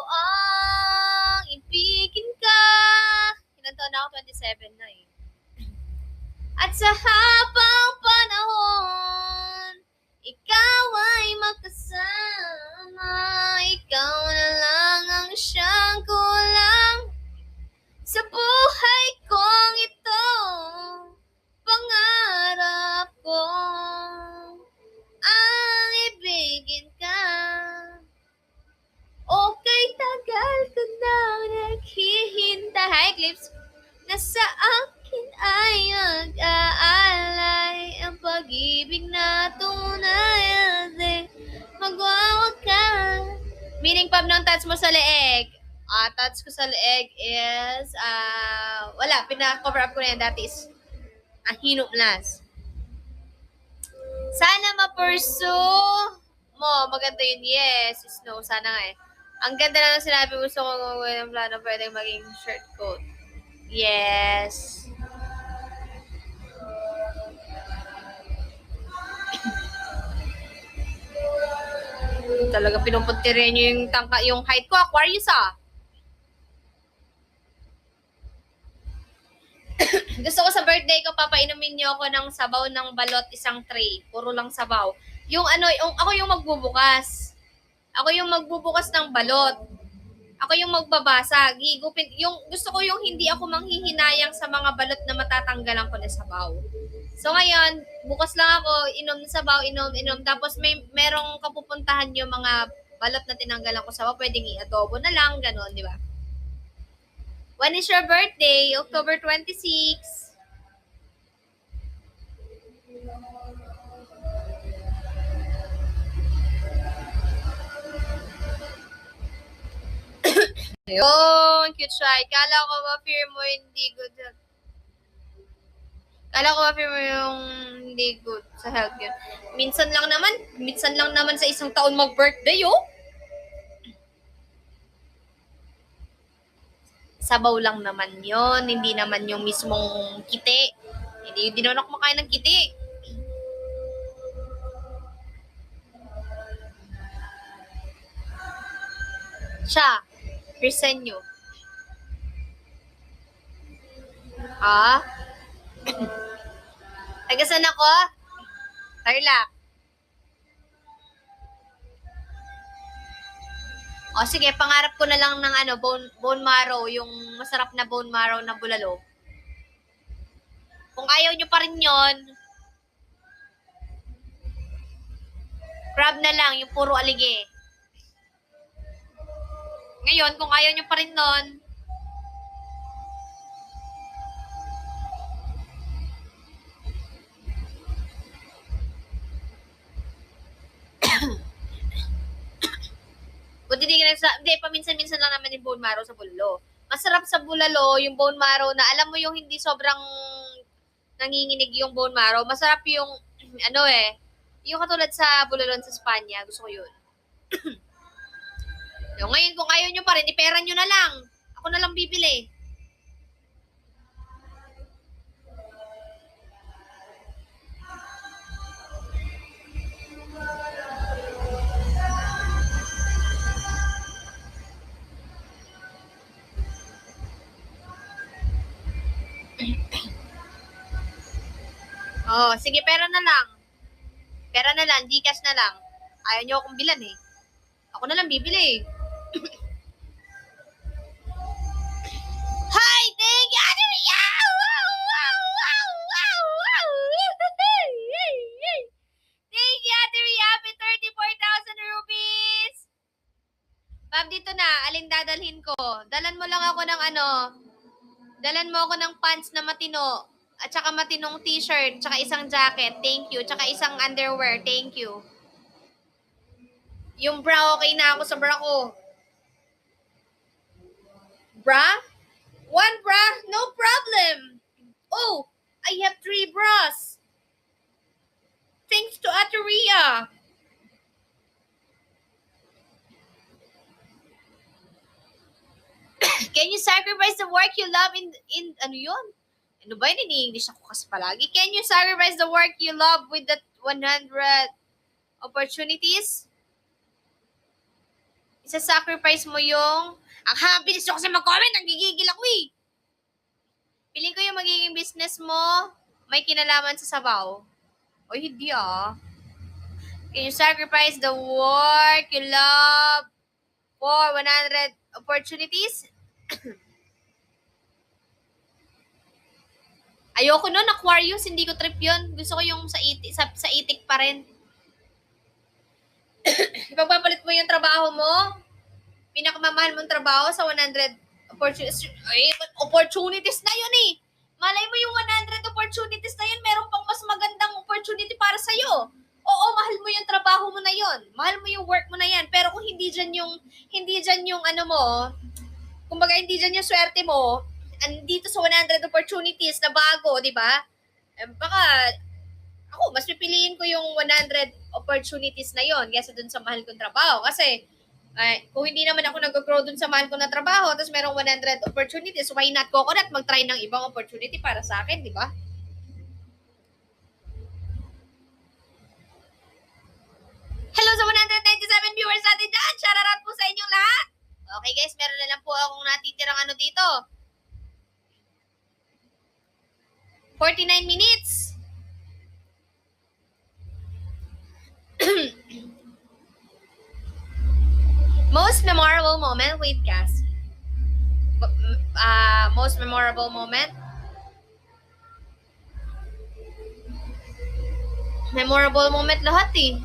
ang ibigin ka. Ilan taon na ako? 27 na eh. At sa habang panahon, ikaw ay makasama. Ikaw na lang ang siyang kulang sa buhay kong ito. Pangarap ko ang ibigin ka. Okay, tagal ko na naghihintay. Hi, Clips. Na sa akin ay mag-aalay ang pag-ibig na tunay at magwawakas. Meaning, Pab, ng touch mo sa leeg. Touch ko sa leeg is, wala, pina-cover up ko na yan. That is, hinop nas. Sana ma-pursue mo. Maganda yun. Yes, Snow. Sana nga eh. Ang ganda na lang sinabi, gusto ko gawin ng plano, pwedeng maging shirt coat. Yes. Talaga pinupuntirin nyo yung height ko. Aquarius Gusto ko sa birthday ko, papainumin nyo ako ng sabaw ng balot, isang tray. Puro lang sabaw. Ako yung magbubukas. Ako yung magbubukas ng balot. Ako yung magbabasa. Gusto ko yung hindi ako manghihinayang sa mga balot na matatanggalan ko na sabaw. So ngayon, bukas lang ako, inom ng sabaw, inom. Tapos merong kapupuntahan yung mga balot na tinanggalan ko sabaw, pwedeng i-adobo na lang, gano'n, di ba? When is your birthday? October 26. Ayun, cute siya. Kala ko ma-fear mo hindi good. Kala ko ma-fear mo yung hindi good sa health yun. Minsan lang naman sa isang taon mag-birthday, oh. Sabaw lang naman yon, hindi naman yung mismong kiti. Hindi naman ako makain ng kiti. Siya, Crisenyo. Ah? Taga saan ako? Tarlac. O sige, pangarap ko na lang ng bone marrow, yung masarap na bone marrow na bulalo. Kung ayaw nyo pa rin yon, crab na lang, yung puro alige. Ngayon, kung ayaw nyo pa rin nun, hindi, paminsan-minsan lang naman yung bone marrow sa bulalo. Masarap sa bulalo, yung bone marrow na, alam mo yung hindi sobrang nanginginig yung bone marrow. Masarap yung, yung katulad sa bulalon sa Spanya. Gusto ko yun. Yung ngayon, kung ayaw nyo pa rin, ipera nyo na lang. Ako na lang bibili. Oh, sige, pera na lang. Pera na lang, Gcash na lang. Ayaw nyo akong bilan eh. Ako na lang bibili. Hi! Thank you, Ate Ria! Wow! Thank you, Ate Ria! Happy 34,000 rupees! Ma'am, dito na. Alin dadalhin ko? Dalan mo lang ako ng dalan mo ako ng pants na matino. At saka matinong t-shirt, tsaka isang jacket, thank you. Tsaka isang underwear, thank you. Yung bra, okay na ako sa bra ko. Bra? One bra? No problem. Oh, I have 3 bras. Thanks to Ate Ria. Can you sacrifice the work you love in ano yun? Ano ba yun? Ini-English ako kasi palagi. Can you sacrifice the work you love with that 100 opportunities? Isa-sacrifice mo yung... Ang habilis ko kasi mag-comment. Nagigigil ako eh. Piling ko yung magiging business mo, may kinalaman sa sabaw. O hindi ah. Can you sacrifice the work you love for 100 opportunities? Ayoko nun, Aquarius, hindi ko trip yun. Gusto ko yung sa itik pa rin. Ipagpapalit mo yung trabaho mo, pinakamamahal mong trabaho sa 100 opportunities. Ay, opportunities na yun eh. Malay mo yung 100 opportunities na yun, meron pang mas magandang opportunity para sa'yo. Oo, mahal mo yung trabaho mo na yun. Mahal mo yung work mo na yan. Pero kung hindi dyan yung kumbaga hindi dyan yung swerte mo, andito sa 100 opportunities na bago, di ba? Baka, ako, mas pipiliin ko yung 100 opportunities na yon kaysa dun sa mahal kong trabaho. Kasi, kung hindi naman ako nag-grow dun sa mahal ko na trabaho, tapos merong 100 opportunities, why not coconut mag-try ng ibang opportunity para sa akin, di ba? Hello sa 197 viewers natin dyan! Shoutout po sa inyong lahat! Okay guys, meron na lang po akong natitirang dito. 49 minutes. Most memorable moment, wait, Cass. Most memorable moment. Memorable moment lahat eh.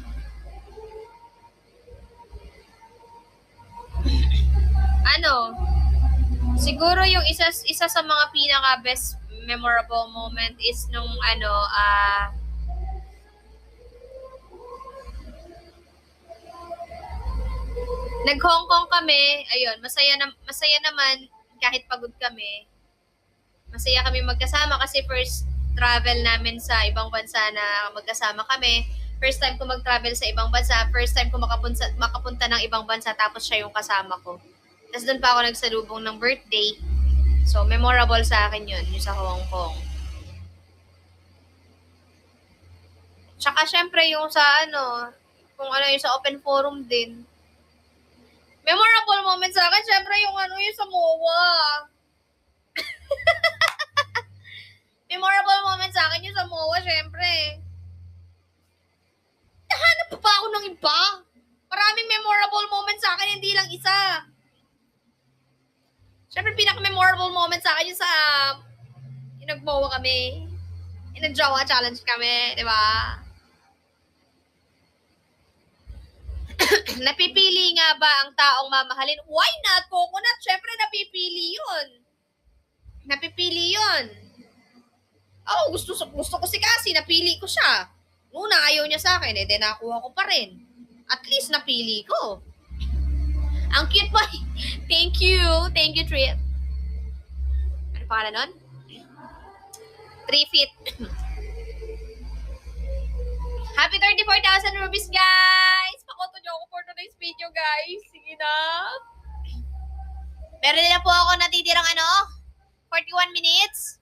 Ano, siguro yung isa sa mga pinaka best memorable moment is nung nag-Hong Kong kami. Ayun, masaya naman kahit pagod kami. Masaya kami magkasama kasi first travel namin sa ibang bansa na magkasama kami. First time ko mag-travel sa ibang bansa, first time ko makapunta ng ibang bansa tapos siya yung kasama ko. Tapos doon pa ako nagsalubong ng birthday. So, memorable sa akin yun, yung sa Hong Kong. Tsaka syempre yung sa kung yung sa open forum din. Memorable moment sa akin, syempre yung yung sa MOA. Memorable moment sa akin yung sa MOA, syempre. Nahanap pa ba ako ng iba? Maraming memorable moment sa akin, hindi lang isa. Syempre, pinaka-memorable moment sa akin yung sa yung nag-MOA kami. Yung nag-Jawa challenge kami, di ba? Napipili nga ba ang taong mamahalin? Why not? Coconut, syempre napipili yun. Napipili yun. Oh, gusto ko si Cassie, napili ko siya. Una, ayaw niya sa akin, nakuha ko pa rin. At least napili ko. Ang cute ba? Thank you, Trip. Ano pangalan nun? 3 feet. Happy 34,000 rupees, guys! Pakoto niyo ako for today's video, guys. Sige na. Meron na po ako natitirang 41 minutes.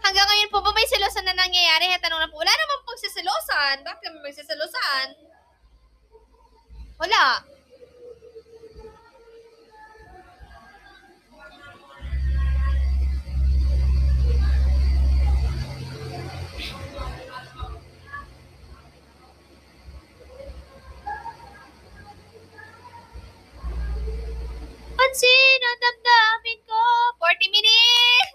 Hanggang ngayon po ba may selosan na nangyayari? Tanong na po, wala naman pagsiselosan. Bakit kami magsiselosan? Wala. Pansin ang damdamin ko. 40 minutes!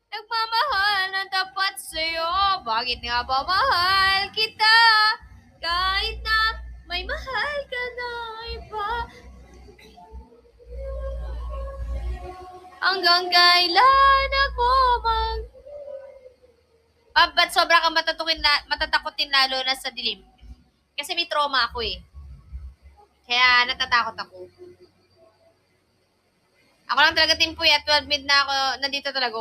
Nagmamahal ng tapat sa'yo. Bakit nga ba mahal kita? Kahit na may mahal ka na iba. Hanggang kailan ako ba't sobra kang matatakotin lalo na sa dilim? Kasi may trauma ako eh. Kaya natatakot ako. Ako lang talaga timpuy at 12 mid na ako nandito talaga.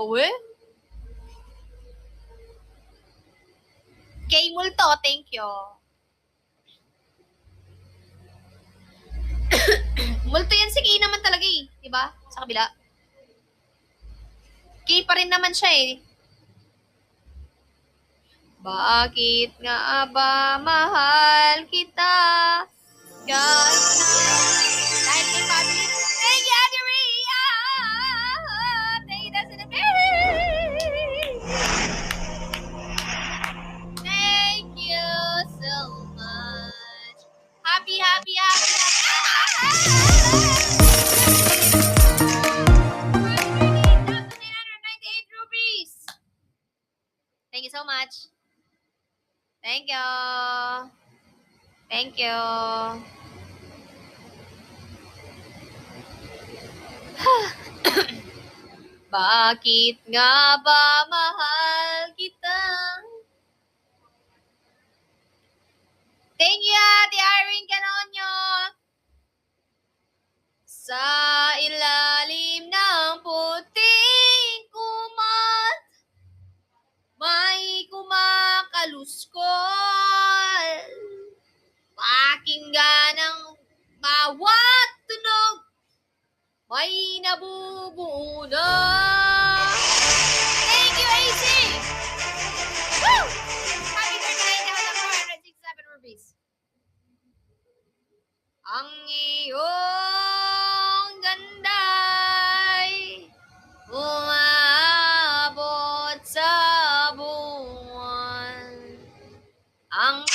Kay Multo, thank you. Multo yan si Kay naman talaga eh. Diba? Sa kabila. Kay pa rin naman siya eh. Bakit nga ba mahal kita? Dahil kay family. Thank you, Ate Rhea! Thank you, that's in the Thank you so much. Happy. 998 rupees. Thank you so much. Thank you. Thank you. Bakit nga ba mahal kita? Thank you, Ate Irene Canonyo. Sa ilalim ng puting kumat, may kumakaluskol. Pakinggan ang bawat tunog, may nabubuo na. Thank you, AC! Woo! Happy 39,467 rupees. Ang iyong ganda'y umaabot sa buwan. Ang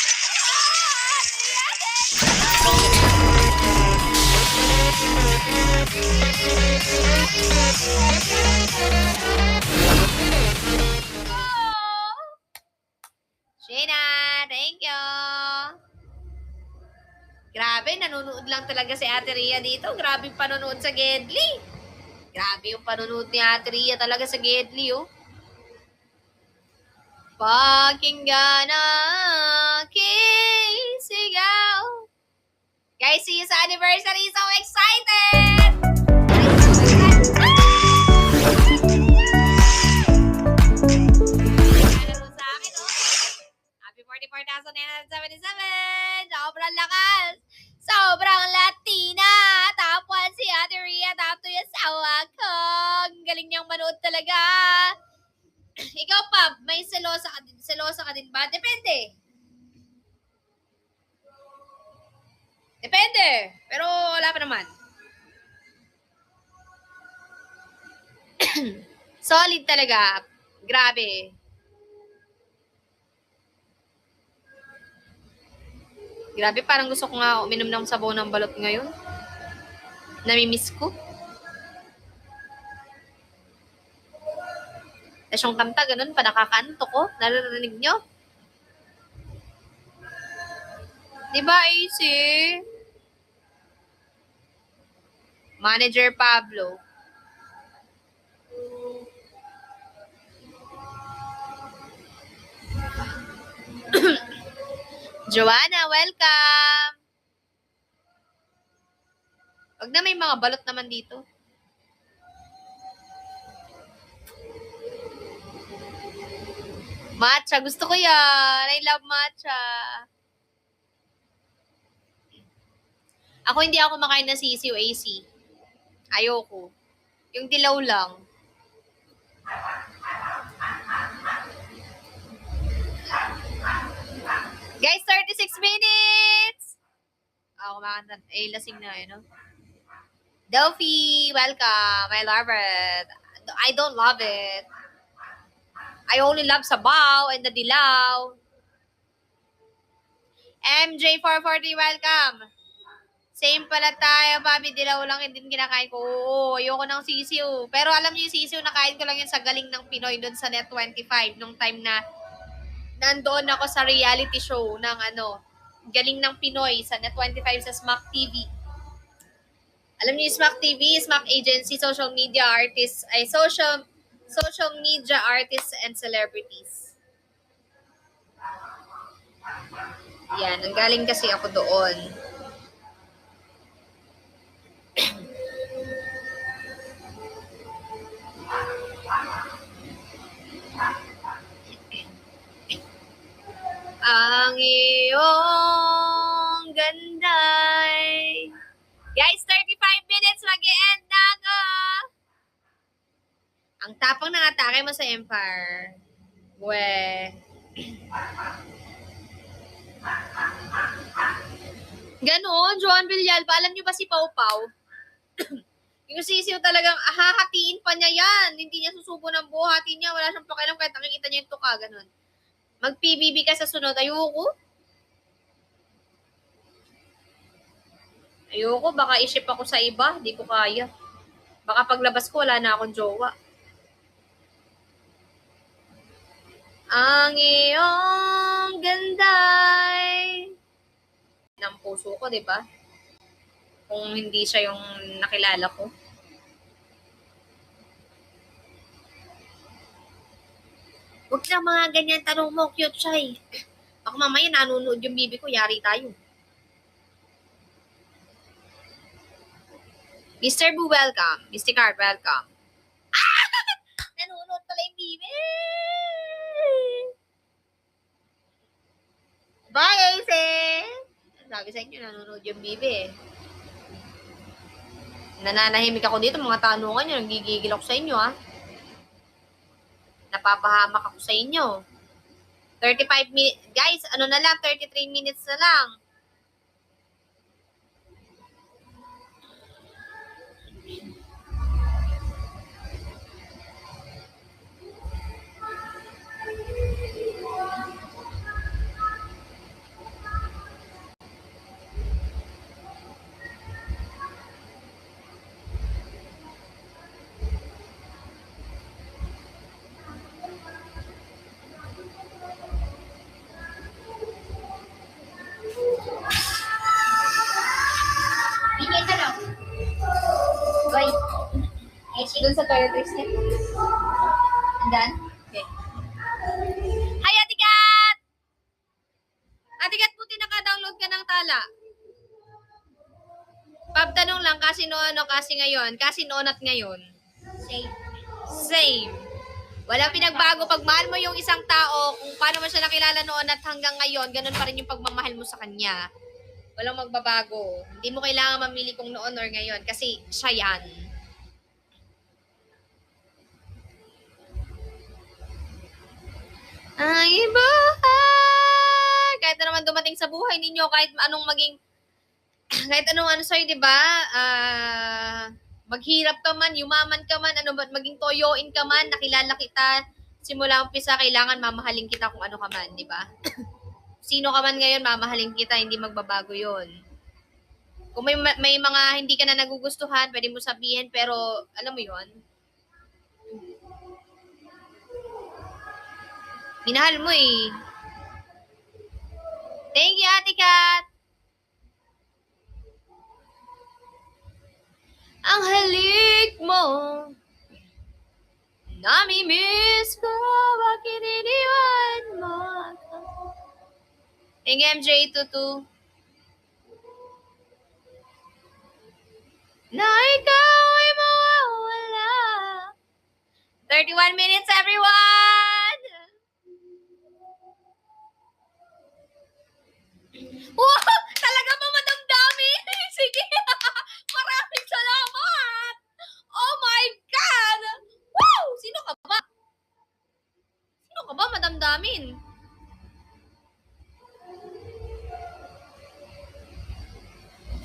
Grabe, nanonood lang talaga si Ate Rhea dito. Grabe yung panonood sa Gedli. Grabe yung panonood ni Ate Rhea talaga sa Gedli, oh. Pakinggan ang aking sigaw. Guys, see you sa anniversary. So excited! Nalaro sa akin, oh. Happy 44,977! Sobrang lakas! Sobrang Latina! Top 1 si Ate Rhea. Top 2 yung sawa ko. Ang galing niyang manood talaga. Ikaw pa, may selosa ka din ba? Depende. Depende. Pero wala pa naman. Solid talaga. Grabe. Grabe, parang gusto ko nga uminom ng sabaw ng balot ngayon. Namimiss ko. Tapos yung kanta, ganun pa, nakakanto ko. Naririnig nyo? Diba, AC? Manager Pablo. Joanna, welcome! Wag na, may mga balot naman dito. Matcha, gusto ko yan. I love matcha. Ako hindi ako makain ng sisiw, AC. Ayoko. Yung dilaw lang. Guys, 36 minutes! Kumakanta. Lasing na, no? Delphi, welcome. I love it. I don't love it. I only love sabaw and the dilaw. MJ440, welcome. Same pala tayo, Bobby. Dilaw lang hindi kinakain ko. Oo, ayoko ng sisiw. Pero alam niyo yung sisiw, nakain ko lang yun sa Galing ng Pinoy doon sa Net 25 nung time na nandoon ako sa reality show ng Galing ng Pinoy sa Net 25 sa Smack TV. Alam niyo yung Smack TV, Smack Agency, social media artists, social media artists and celebrities. Yan, ang galing kasi ako doon. Ang iyong ganday. Guys, 35 minutes, mag-e-end na ako. Ang tapang ng atake mo sa Empire. We. Ganon, Joan Villalba. Alam niyo ba si Pau Pau? Yung sisiw talagang hahatiin pa niya yan. Hindi niya susubo ng buhati niya. Wala siyang pakialam kahit nakikita niya yung tuka. Ganon. Mag-PBB ka sa sunod. Ayoko. Baka i-ship ako sa iba. Di ko kaya. Baka paglabas ko, wala na akong jowa. Ang iyong ganday. Ng puso ko, di ba? Kung hindi siya yung nakilala ko. Huwag na mga ganyan tanong mo, cute siya eh. Ako mamaya nanonood yung bibi ko, yari tayo. Mr. Boo, welcome. Mr. Card, welcome. Nanonood pala yung bibi. Bye, Ace! Sabi sa inyo, nanonood yung bibi eh. Nananahimik ako dito, mga tanungan nyo, nagigigil ako sa inyo ah. Napapahamak ako sa inyo. 35 minutes. Guys, 33 minutes na lang. Doon sa toiletries niya. Andan? Okay. Hi, Ate Kat! Ate Kat, buti naka-download ka ng tala. Tanong lang, kasi noon, kasi ngayon, kasi noon at ngayon. Same. Walang pinagbago. Pag mahal mo yung isang tao, kung paano mo siya nakilala noon at hanggang ngayon, ganun pa rin yung pagmamahal mo sa kanya. Walang magbabago. Hindi mo kailangan mamili kung noon or ngayon kasi siya yan. Ay, buhay! Kahit na naman dumating sa buhay ninyo, kahit anong maging, kahit anong ano sa'yo, di ba? Maghirap ka man, yumaman ka man, ano ba, maging toyoin ka man, nakilala kita, simula umpisa, kailangan mamahalin kita kung ano ka man, di ba? Sino ka man ngayon, mamahalin kita, hindi magbabago yon. Kung may mga hindi ka na nagugustuhan, pwede mo sabihin, pero alam mo yon, minahal mo eh. Thank you, Ate Kat. Ang halik mo, nami-miss ko, bakit iniwan mo ako? Thank you, MJ22. Na ikaw ay mawawala. 31 minutes, everyone! Wow! Talaga ba, Madam Dami? Sige! Maraming salamat! Oh my God! Wow! Sino ka ba? Sino ka ba, Madam Damin?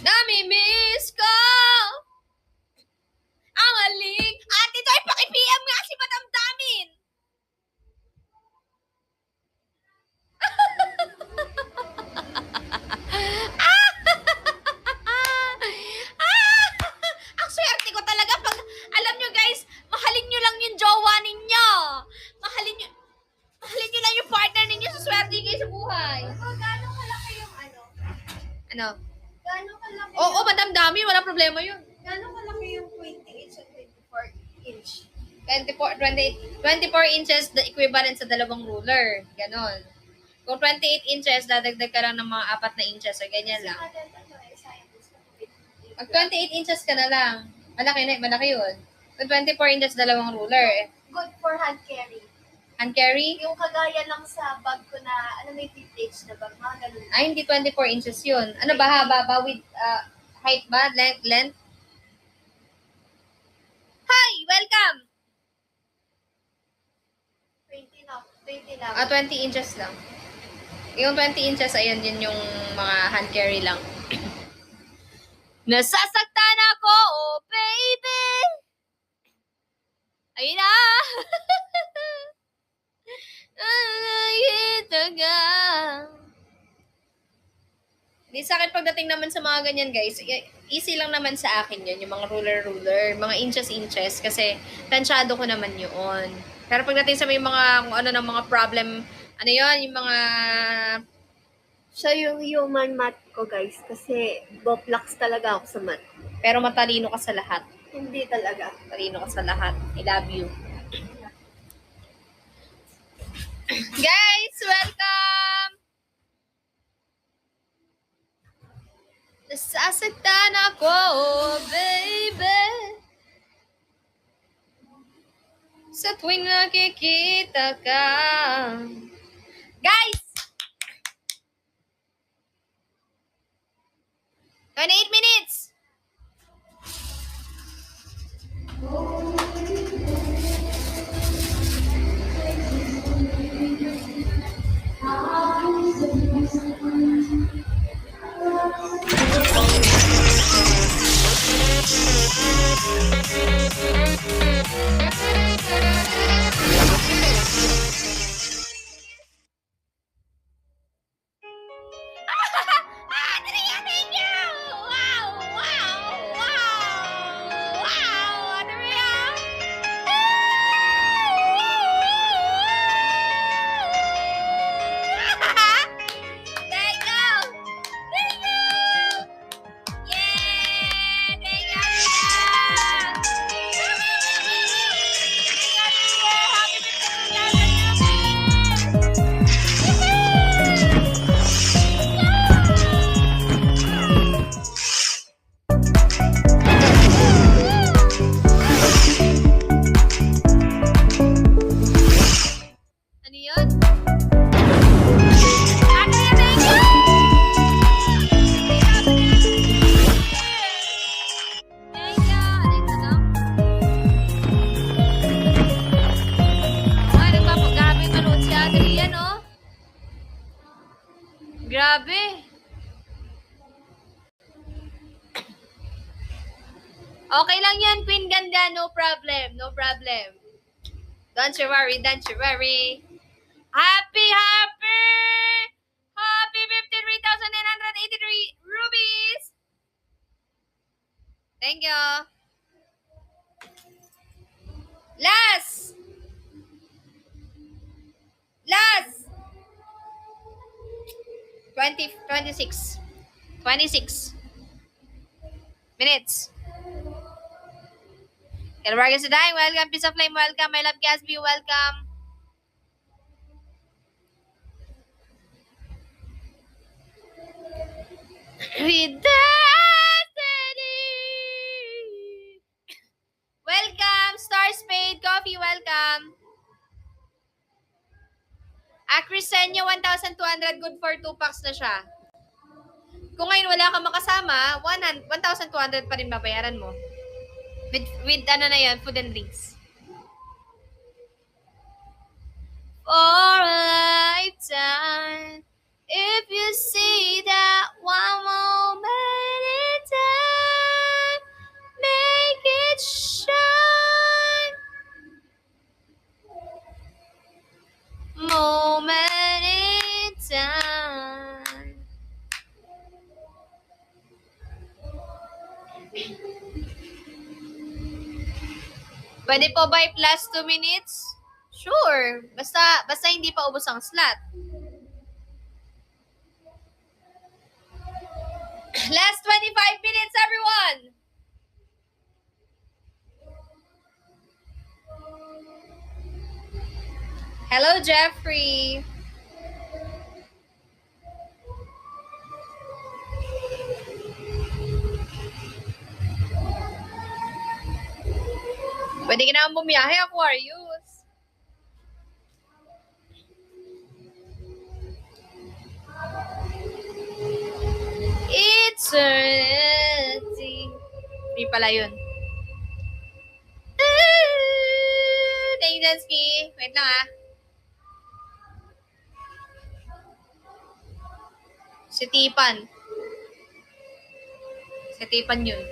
Nami-miss ko! Ang halik! Ate Joy, paki-PM nga si Madam Damin! Ang swerte ko talaga pag, alam nyo guys, mahalin nyo lang yung jowa ninyo. Mahalin nyo lang yung partner ninyo sa swerte kayo sa buhay. Gano'ng kalaki yung ano? Ano? Gano'ng kalaki Oo, Madam Dami, wala problema yun. Gano'ng kalaki yung 20 inch at 24 inch? 24 inches, the equivalent sa dalawang ruler. Ganon. Kung 28 inches, dadagdag ka lang ng mga 4 na inches. O ganyan lang. Pag 28 inches ka na lang, malaki yun. Kung 24 inches, dalawang ruler. Good for hand carry. Hand carry? Yung kagaya lang sa bag ko na, may vintage na bag, mga ganun. Ay, hindi 24 inches yun. Ano ba, haba ba? With height ba? Length? Hi! Welcome! 20 lang. 20 inches lang. Yung 20 inches, ayan din yung mga hand carry lang. Nasasaktan ako, oh baby! Ayun na! Nakita ka. Di sa akin pagdating naman sa mga ganyan guys, easy lang naman sa akin yun, yung mga ruler, mga inches, kasi tansyado ko naman yun. Pero pagdating sa may mga, kung ano ng mga problem, ano yun, yung mga... Siya yung human math ko, guys. Kasi boplax talaga ako sa math. Pero matalino ka sa lahat. Hindi talaga. Matalino ka sa lahat. I love you. Guys, welcome! Nasasaktan ako, baby. Sa tuwing nakikita ka. Guys! 28 minutes! Thank you! Wow! Okay lang yan, Queen Ganda. No problem. No problem. Don't you worry. Don't you worry. Happy 53,983 rubies. Thank you. Last. 26 minutes. Hello, Vargas Sedang. Welcome. Peace of Flame. Welcome. My love, Gatsby. Welcome. With destiny. Welcome. Star Spade Coffee. Welcome. Acrisenyo 1,200. Good for 2 packs na siya. Kung ngayon wala kang makasama, 1,200 pa rin babayaran mo. With ano na yan, food and drinks. For a lifetime, if you see that one moment in time, make it shine. Moment in time. Pwede po ba i-plus 2 minutes? Sure. Basta hindi pa ubos ang slot. Last 25 minutes, everyone! Hello, Jeffrey. Pwede ka naman bumiyahe, Aquarius. Eternity. Hindi pala yun. Thank you, Dansky. Wait lang ah. Si Tipan. Si Tipan yun.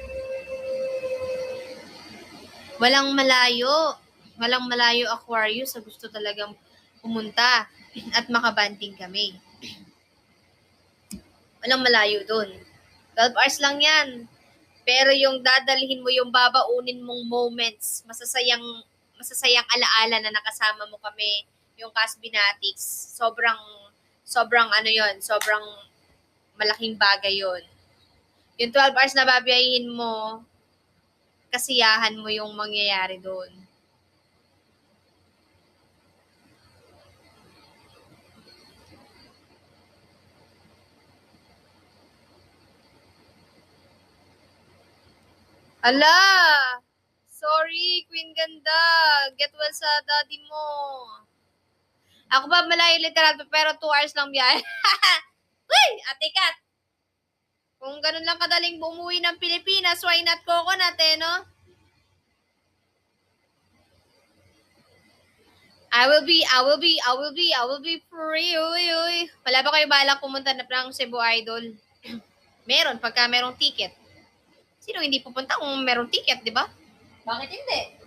Walang malayo. Walang malayo, Aquarius, sa gusto talagang pumunta at makabanding kami. Walang malayo dun. 12 hours lang yan. Pero yung dadalhin mo, yung babaunin mong moments, masasayang alaala na nakasama mo kami, yung Casbinatics, sobrang ano yon, sobrang malaking bagay yon. Yung 12 hours na babiyahin mo, kasiyahan mo yung mangyayari doon. Ala! Sorry, Queen Ganda. Get well sa daddy mo. Ako ba malayo literal pero 2 hours lang biyahe. Uy! Ate Kat! Kung ganun lang kadaling bumuwi ng Pilipinas, why not coconut eh, no? I will be free. Uy. Wala ba kayo balak pumunta na ng Cebu Idol? Meron, pagka merong ticket. Sino hindi pupunta kung merong ticket, di ba? Bakit hindi?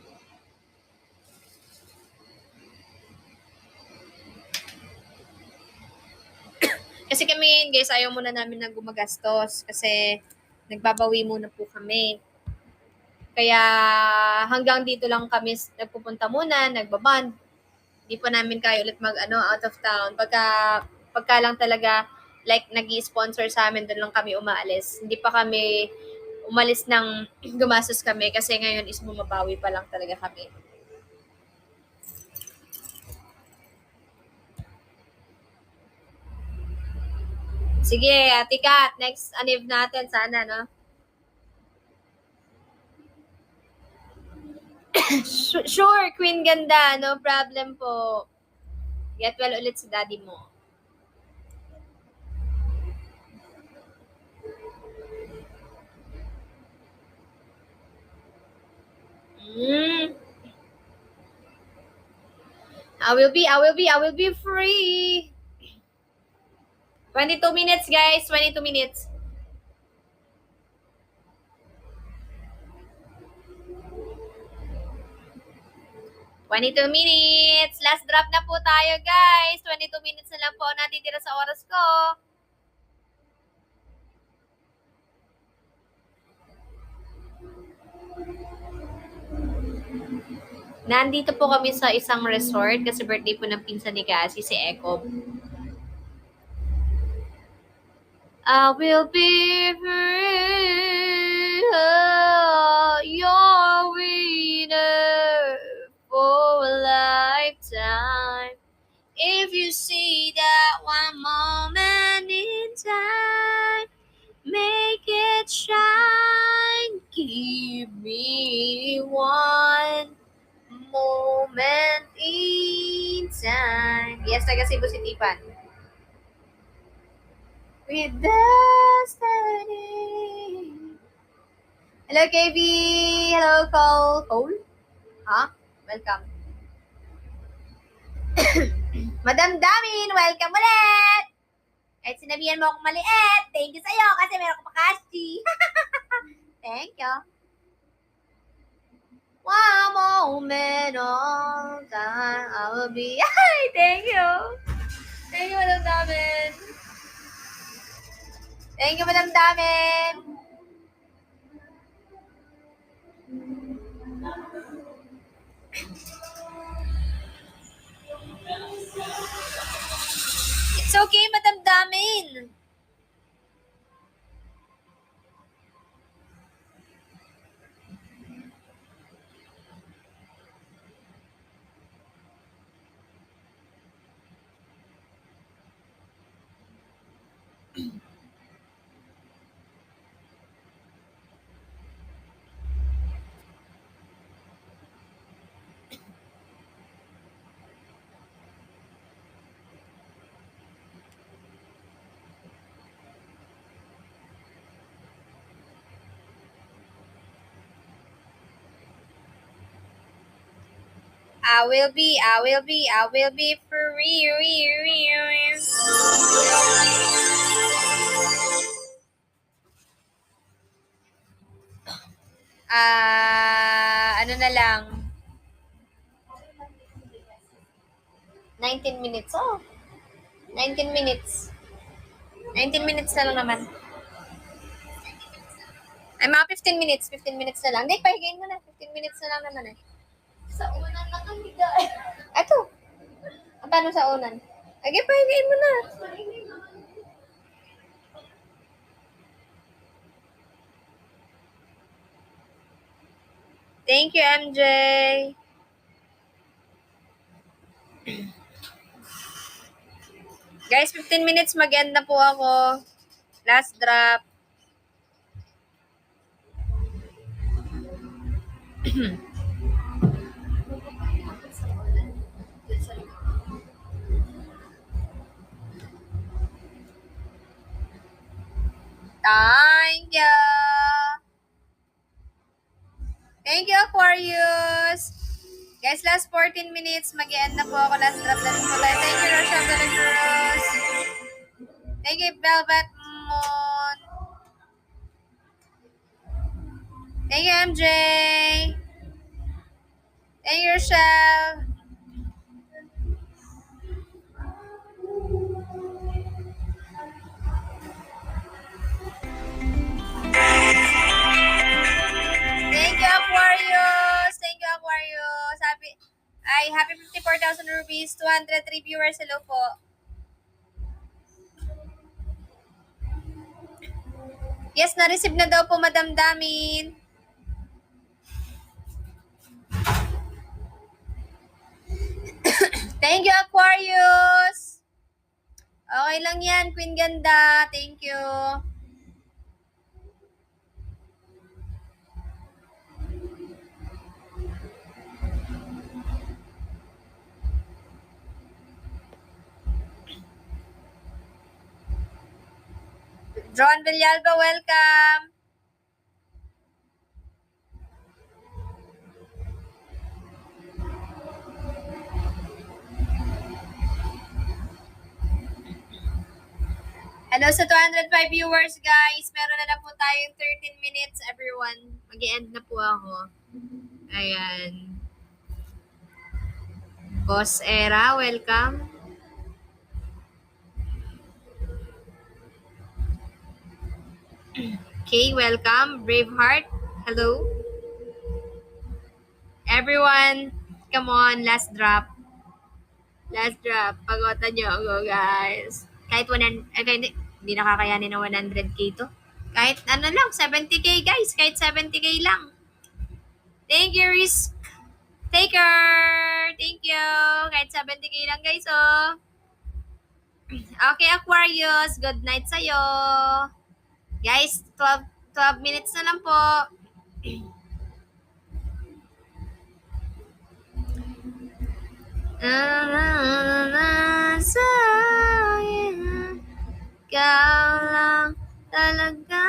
Kasi kami, guys, ayaw muna namin na gumagastos kasi nagbabawi muna po kami. Kaya hanggang dito lang kami nagpupunta muna, nagbaband. Hindi pa namin kaya ulit out of town. Pagka lang talaga like nag-i-sponsor sa amin, doon lang kami umaalis. Hindi pa kami umalis ng gumastos kami kasi ngayon is bumabawi pa lang talaga kami. Sige, Ate Kat, next aniv natin sana, no? Sure, Queen Ganda, no problem po. Get well ulit si daddy mo. I will be free. 22 minutes, guys. 22 minutes. 22 minutes. Last drop na po tayo, guys. 22 minutes na lang po ang natitira sa oras ko. Nandito po kami sa isang resort kasi birthday po ng pinsan ni Cassie, si Echo. I will be free, your winner for a lifetime. If you see that one moment in time, make it shine. Give me one moment in time. Yes, taga Cebu City Pan. With destiny. Hello, KB. Hello, Cole. Huh? Welcome. Madam Damin, welcome ulit. Kahit sinabihan mo akong maliit, thank you sa'yo kasi meron ko pa kashi. Thank you. One moment of time, I will be... Ay, thank you. Thank you, Madam Damin. Thank you, Madam Damin. It's okay, Madam Damin. I will be free. Ano na lang. 19 minutes. Oh. 19 minutes. 19 minutes na lang naman. Ay, mga 15 minutes. 15 minutes na lang. Hindi, pahigayin mo na. 15 minutes na lang naman eh. Sa unan na kami guys. Ito. Paano sa unan? Okay, pahigayin mo na. Thank you, MJ. Guys, 15 minutes mag-end na po ako. Last drop. Thank you. Thank you, Aquarius. Guys, last 14 minutes. Mag-end na po ako. Last drop na rin po tayo. Thank you, Rochelle Galacruz. Thank you, Velvet Moon. Thank you, MJ. Thank you, Rochelle. Thank you, Aquarius. Thank you, Aquarius. Happy 54,000 rupees. 203 viewers. Hello po. Yes, na-receive na daw po, Madam Damin. Thank you, Aquarius. Okay lang yan, Queen Ganda. Thank you. John Villalba, welcome. Hello sa 205 viewers, guys. Meron na lang po tayong 13 minutes, everyone. Mag-i-end na po ako. Ayan. Boss Era, welcome. Okay, welcome. Braveheart, hello. Everyone, come on, last drop. Last drop. Pagotan nyo ako, guys. Kahit hindi nakakayanin ng 100k to. Kahit ano lang, 70k, guys. Kahit 70k lang. Thank you, Risk Taker. Thank you. Kahit 70k lang, guys, oh. Okay, Aquarius. Good night sa'yo. Guys, 12 minutes na lang po. Ikaw lang talaga.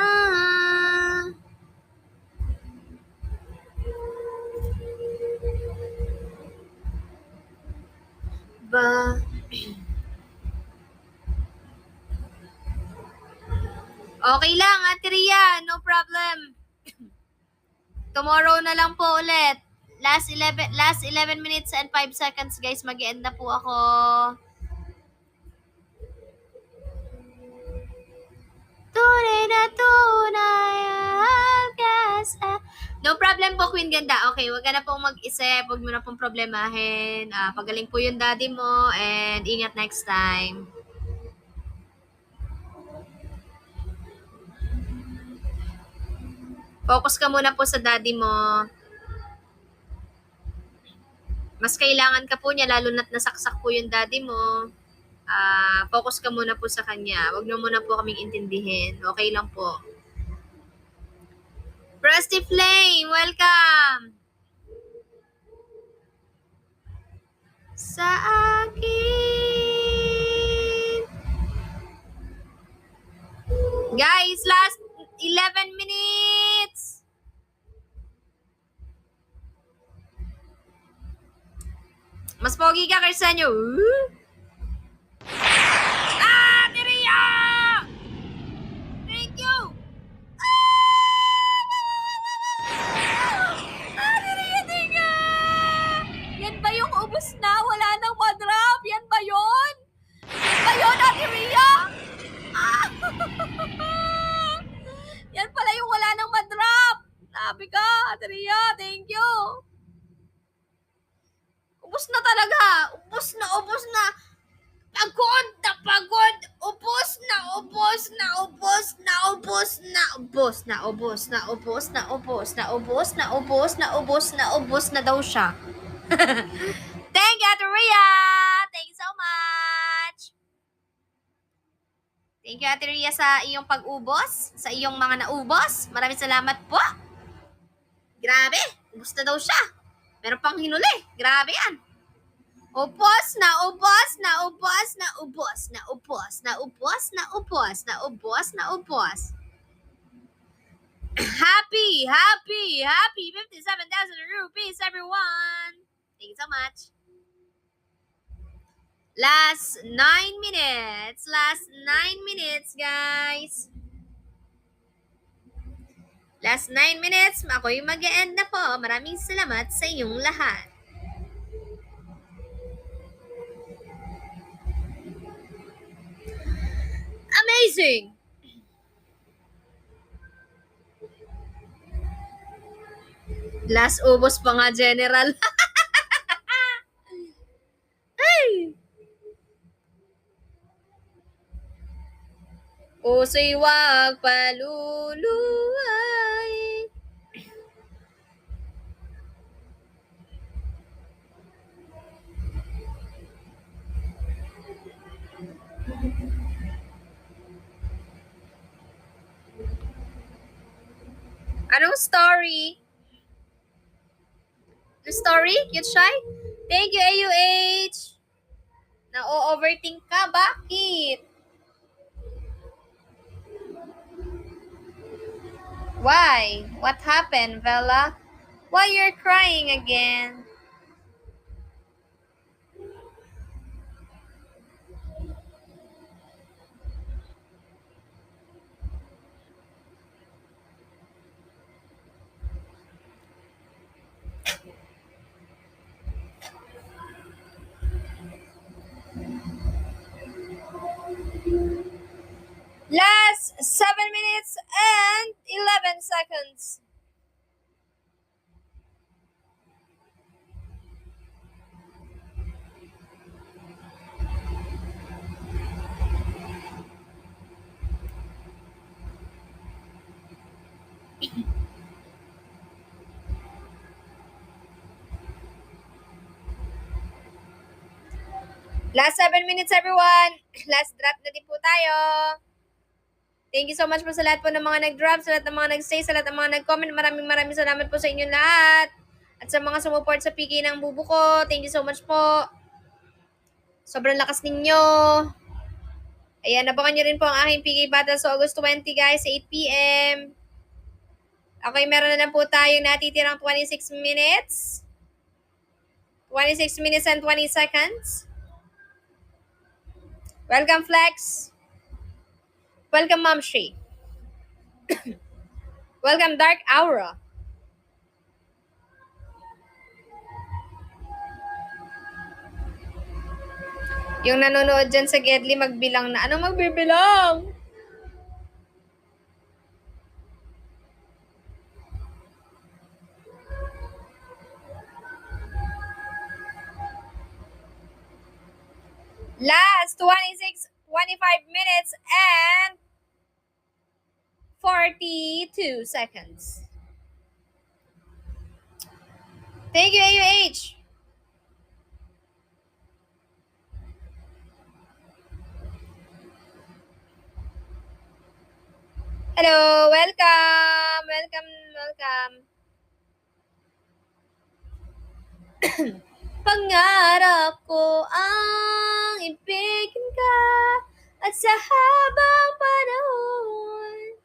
Ba? Okay lang, Ate Ria. No problem. Tomorrow na lang po ulit. Last 11 minutes and 5 seconds, guys. Mag-end na po ako. Tunay na tunay ang kasa. No problem po, Queen Ganda. Okay, wag ka na pong mag-isip. Wag mo na pong problemahin. Pagaling po yung daddy mo and ingat next time. Focus ka muna po sa daddy mo. Mas kailangan ka po niya, lalo na't nasaksak po yung daddy mo. Focus ka muna po sa kanya. Wag na muna po kaming intindihin. Okay lang po. Frosty Flame, welcome! Sa akin. Guys, last 11 minutes. Mas pogi ka kaysa nyo. Teria! Thank you! Teria, thank you! Yan ba yung ubos na? Wala nang madrop? Yan ba yun? Yan ba yun, Ate Ria? Yan pala yung wala nang madrop. Sabi ka, Ate Ria, thank you. Ubos na talaga. Ubos na, ubos na. Pagod na pagod. Ubos na, ubos na, ubos na, ubos na, ubos na, ubos na, ubos na, ubos na, ubos na, ubos na, ubos na, ubos na daw siya. Thank you, Ate Ria. Thank you so much. Thank you, Ate Ria, sa iyong pag-ubos, sa iyong mga naubos. Maraming salamat po. Grabe, ubos na daw siya. Meron pang hinuli. Grabe yan. Ubos na, ubos na, ubos na, ubos na, ubos na, ubos na, ubos na, ubos na, ubos. Happy 57,000 rupees, everyone. Thank you so much. Last 9 minutes. Last 9 minutes, guys. Last 9 minutes. Ako'y mag-e-end na po. Maraming salamat sa inyong lahat. Amazing! Last ubos pa nga, General. Ay! Puso'y wag paluluwain. Anong story? The story? Cute Shy? Thank you, AUH! Na-overthink ka? Bakit? Why? What happened, Bella? Why you're crying again? 7 minutes and 11 seconds. Last 7 minutes, everyone. Last drop na din po tayo. Thank you so much po sa lahat po ng mga nag-drop, sa lahat ng mga nag-stay, sa lahat ng mga nag-comment. Maraming salamat po sa inyo lahat. At sa mga sumuport sa PK ng bubu ko, thank you so much po. Sobrang lakas ninyo. Ayan, abangan nyo rin po ang aking PK battle sa August 20, guys, sa 8 p.m. Okay, meron na lang po tayong natitirang 26 minutes. 26 minutes and 20 seconds. Welcome, Flex. Welcome, Mom Shea. Welcome, Dark Aura. Yung nanonood dyan sa Gedli, magbilang na. Ano magbibilang? Last 25 minutes and 42 seconds. Thank you, AUH. Hello, welcome. Pangarap ko ang ibigin ka at sa habang panahon,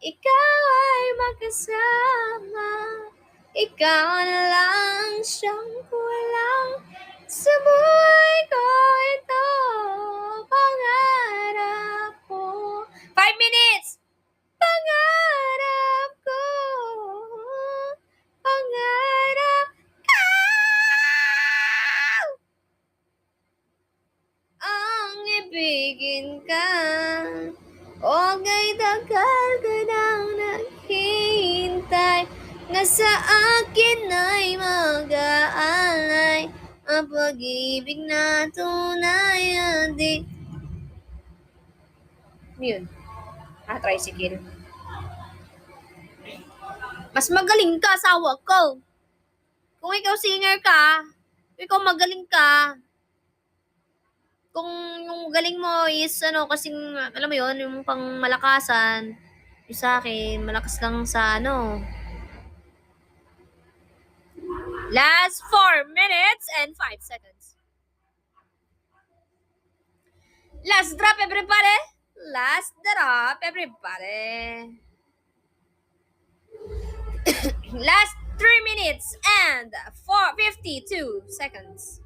ikaw ay magkasama. Ikaw na lang siyang kulang sa buhay ko ito. Pangarap ko. 5 minutes! Pangarap ko. Pangarap ka. Ang ibigin ka. O kay tagal ka nang naghihintay na sa akin ay mag-aalay ang pag-ibig na tunay at di. Yun. Tricycle. Mas magaling ka, asawa ko. Kung ikaw singer ka, ikaw magaling ka. Kung yung galing mo is kasing, alam mo yun, yung pang malakasan, yung sa akin, malakas lang sa Last 4 minutes and 5 seconds. Last drop, everybody. Last drop, everybody. Last 3 minutes and 52 seconds.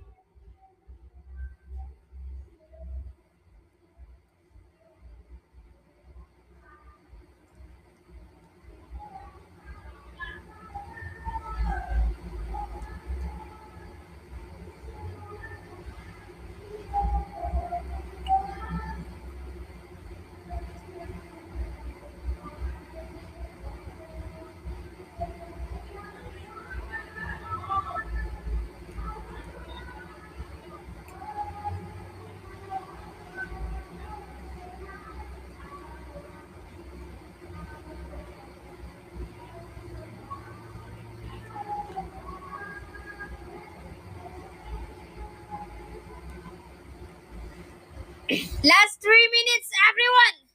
Last 3 minutes, everyone.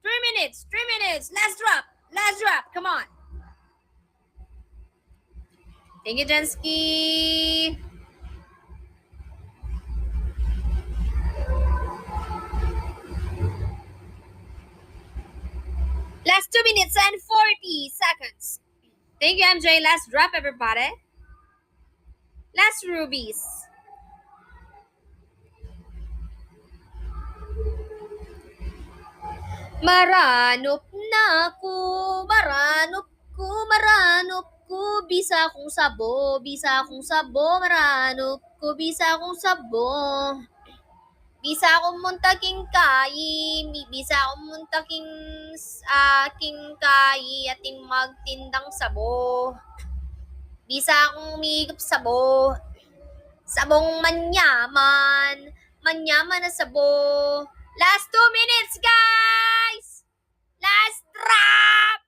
3 minutes. Last drop. Come on. Thank you, Jensky. Last 2 minutes and 40 seconds. Thank you, MJ. Last drop, everybody. Last rubies. Maranop ko, bisa akong sabo, maranop ko, bisa akong sabo. Bisa akong muntaking kayi, bisa akong muntaking aking kayi, ating magtindang sabo. Bisa akong umigop sabo, sabong manyaman, manyaman na sabo. Last 2 minutes, guys! Last drop!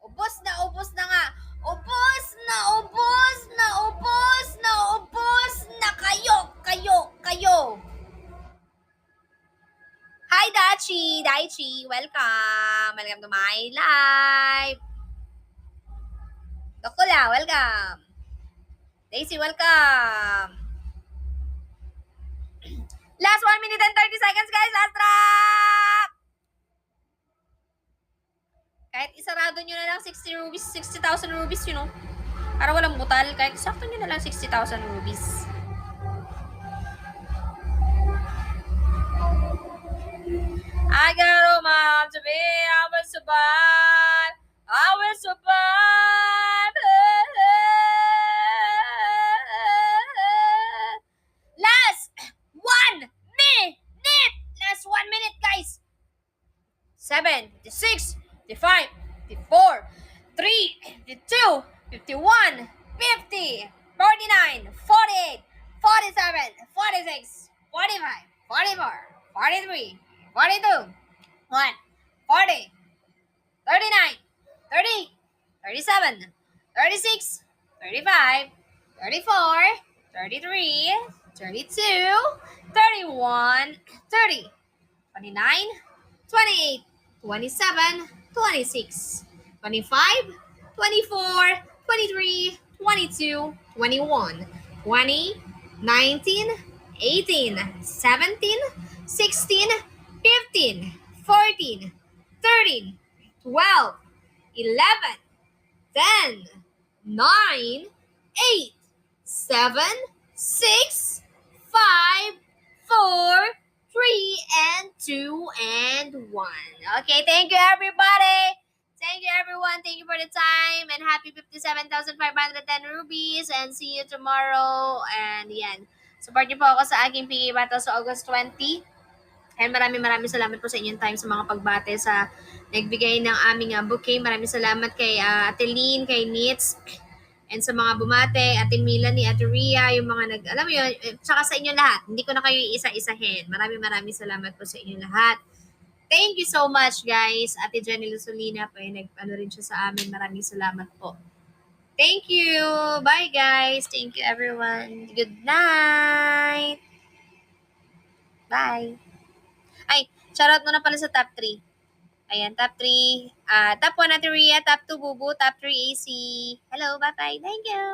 Ubos na nga. Ubos na kayo. Hi, Daichi, welcome to my live. Dokula, welcome. Daisy, welcome. Last 1 minute and 30 seconds, guys. Last drop! Kahit isarado nyo na lang 60,000 rupees, you know. Para walang butal. Kahit sakto nyo na lang 60,000 rupees. I got all my to be. I will survive. Last 1 minute. Last 1 minute, guys. 7, 6, 55, 54, 3, 52, 51, 50, 49, 48, 47, 46, 45, 44, 43, 42, 1, 40, 39, 30, 37, 36, 35, 34, 33, 32, 31, 30, 29, 28, 27, 26, 25, 24, 23, 22, 21, 20, 19, 18, 17, 16, 15, 14, 13, 12, 11, 10, 9, 8, 7, 6, 5, 4, 3, and 2, and 1. Okay, thank you, everybody. Thank you, everyone. Thank you for the time. And happy 57,510 rupees. And see you tomorrow. And yan. Support niyo po ako sa aking PE Battle sa August 20. And maraming salamat po sa inyong time sa mga pagbate sa nagbigay ng aming bouquet. Maraming salamat kay Ate Lynn, kay Nitz, and sa mga bumate, Ate Melanie, Ate Rhea, yung mga alam mo yun, tsaka sa inyo lahat. Hindi ko na kayo isa-isahin. Maraming salamat po sa inyo lahat. Thank you so much, guys. Ate Jenny Lusolina po, rin siya sa amin. Maraming salamat po. Thank you. Bye, guys. Thank you, everyone. Good night. Bye. Ay, shoutout muna pala sa top 3. Ayan, top 3. Top 1, Ate Rhea. Top 2, Bubu. Top 3, AC. Hello, bye-bye. Thank you.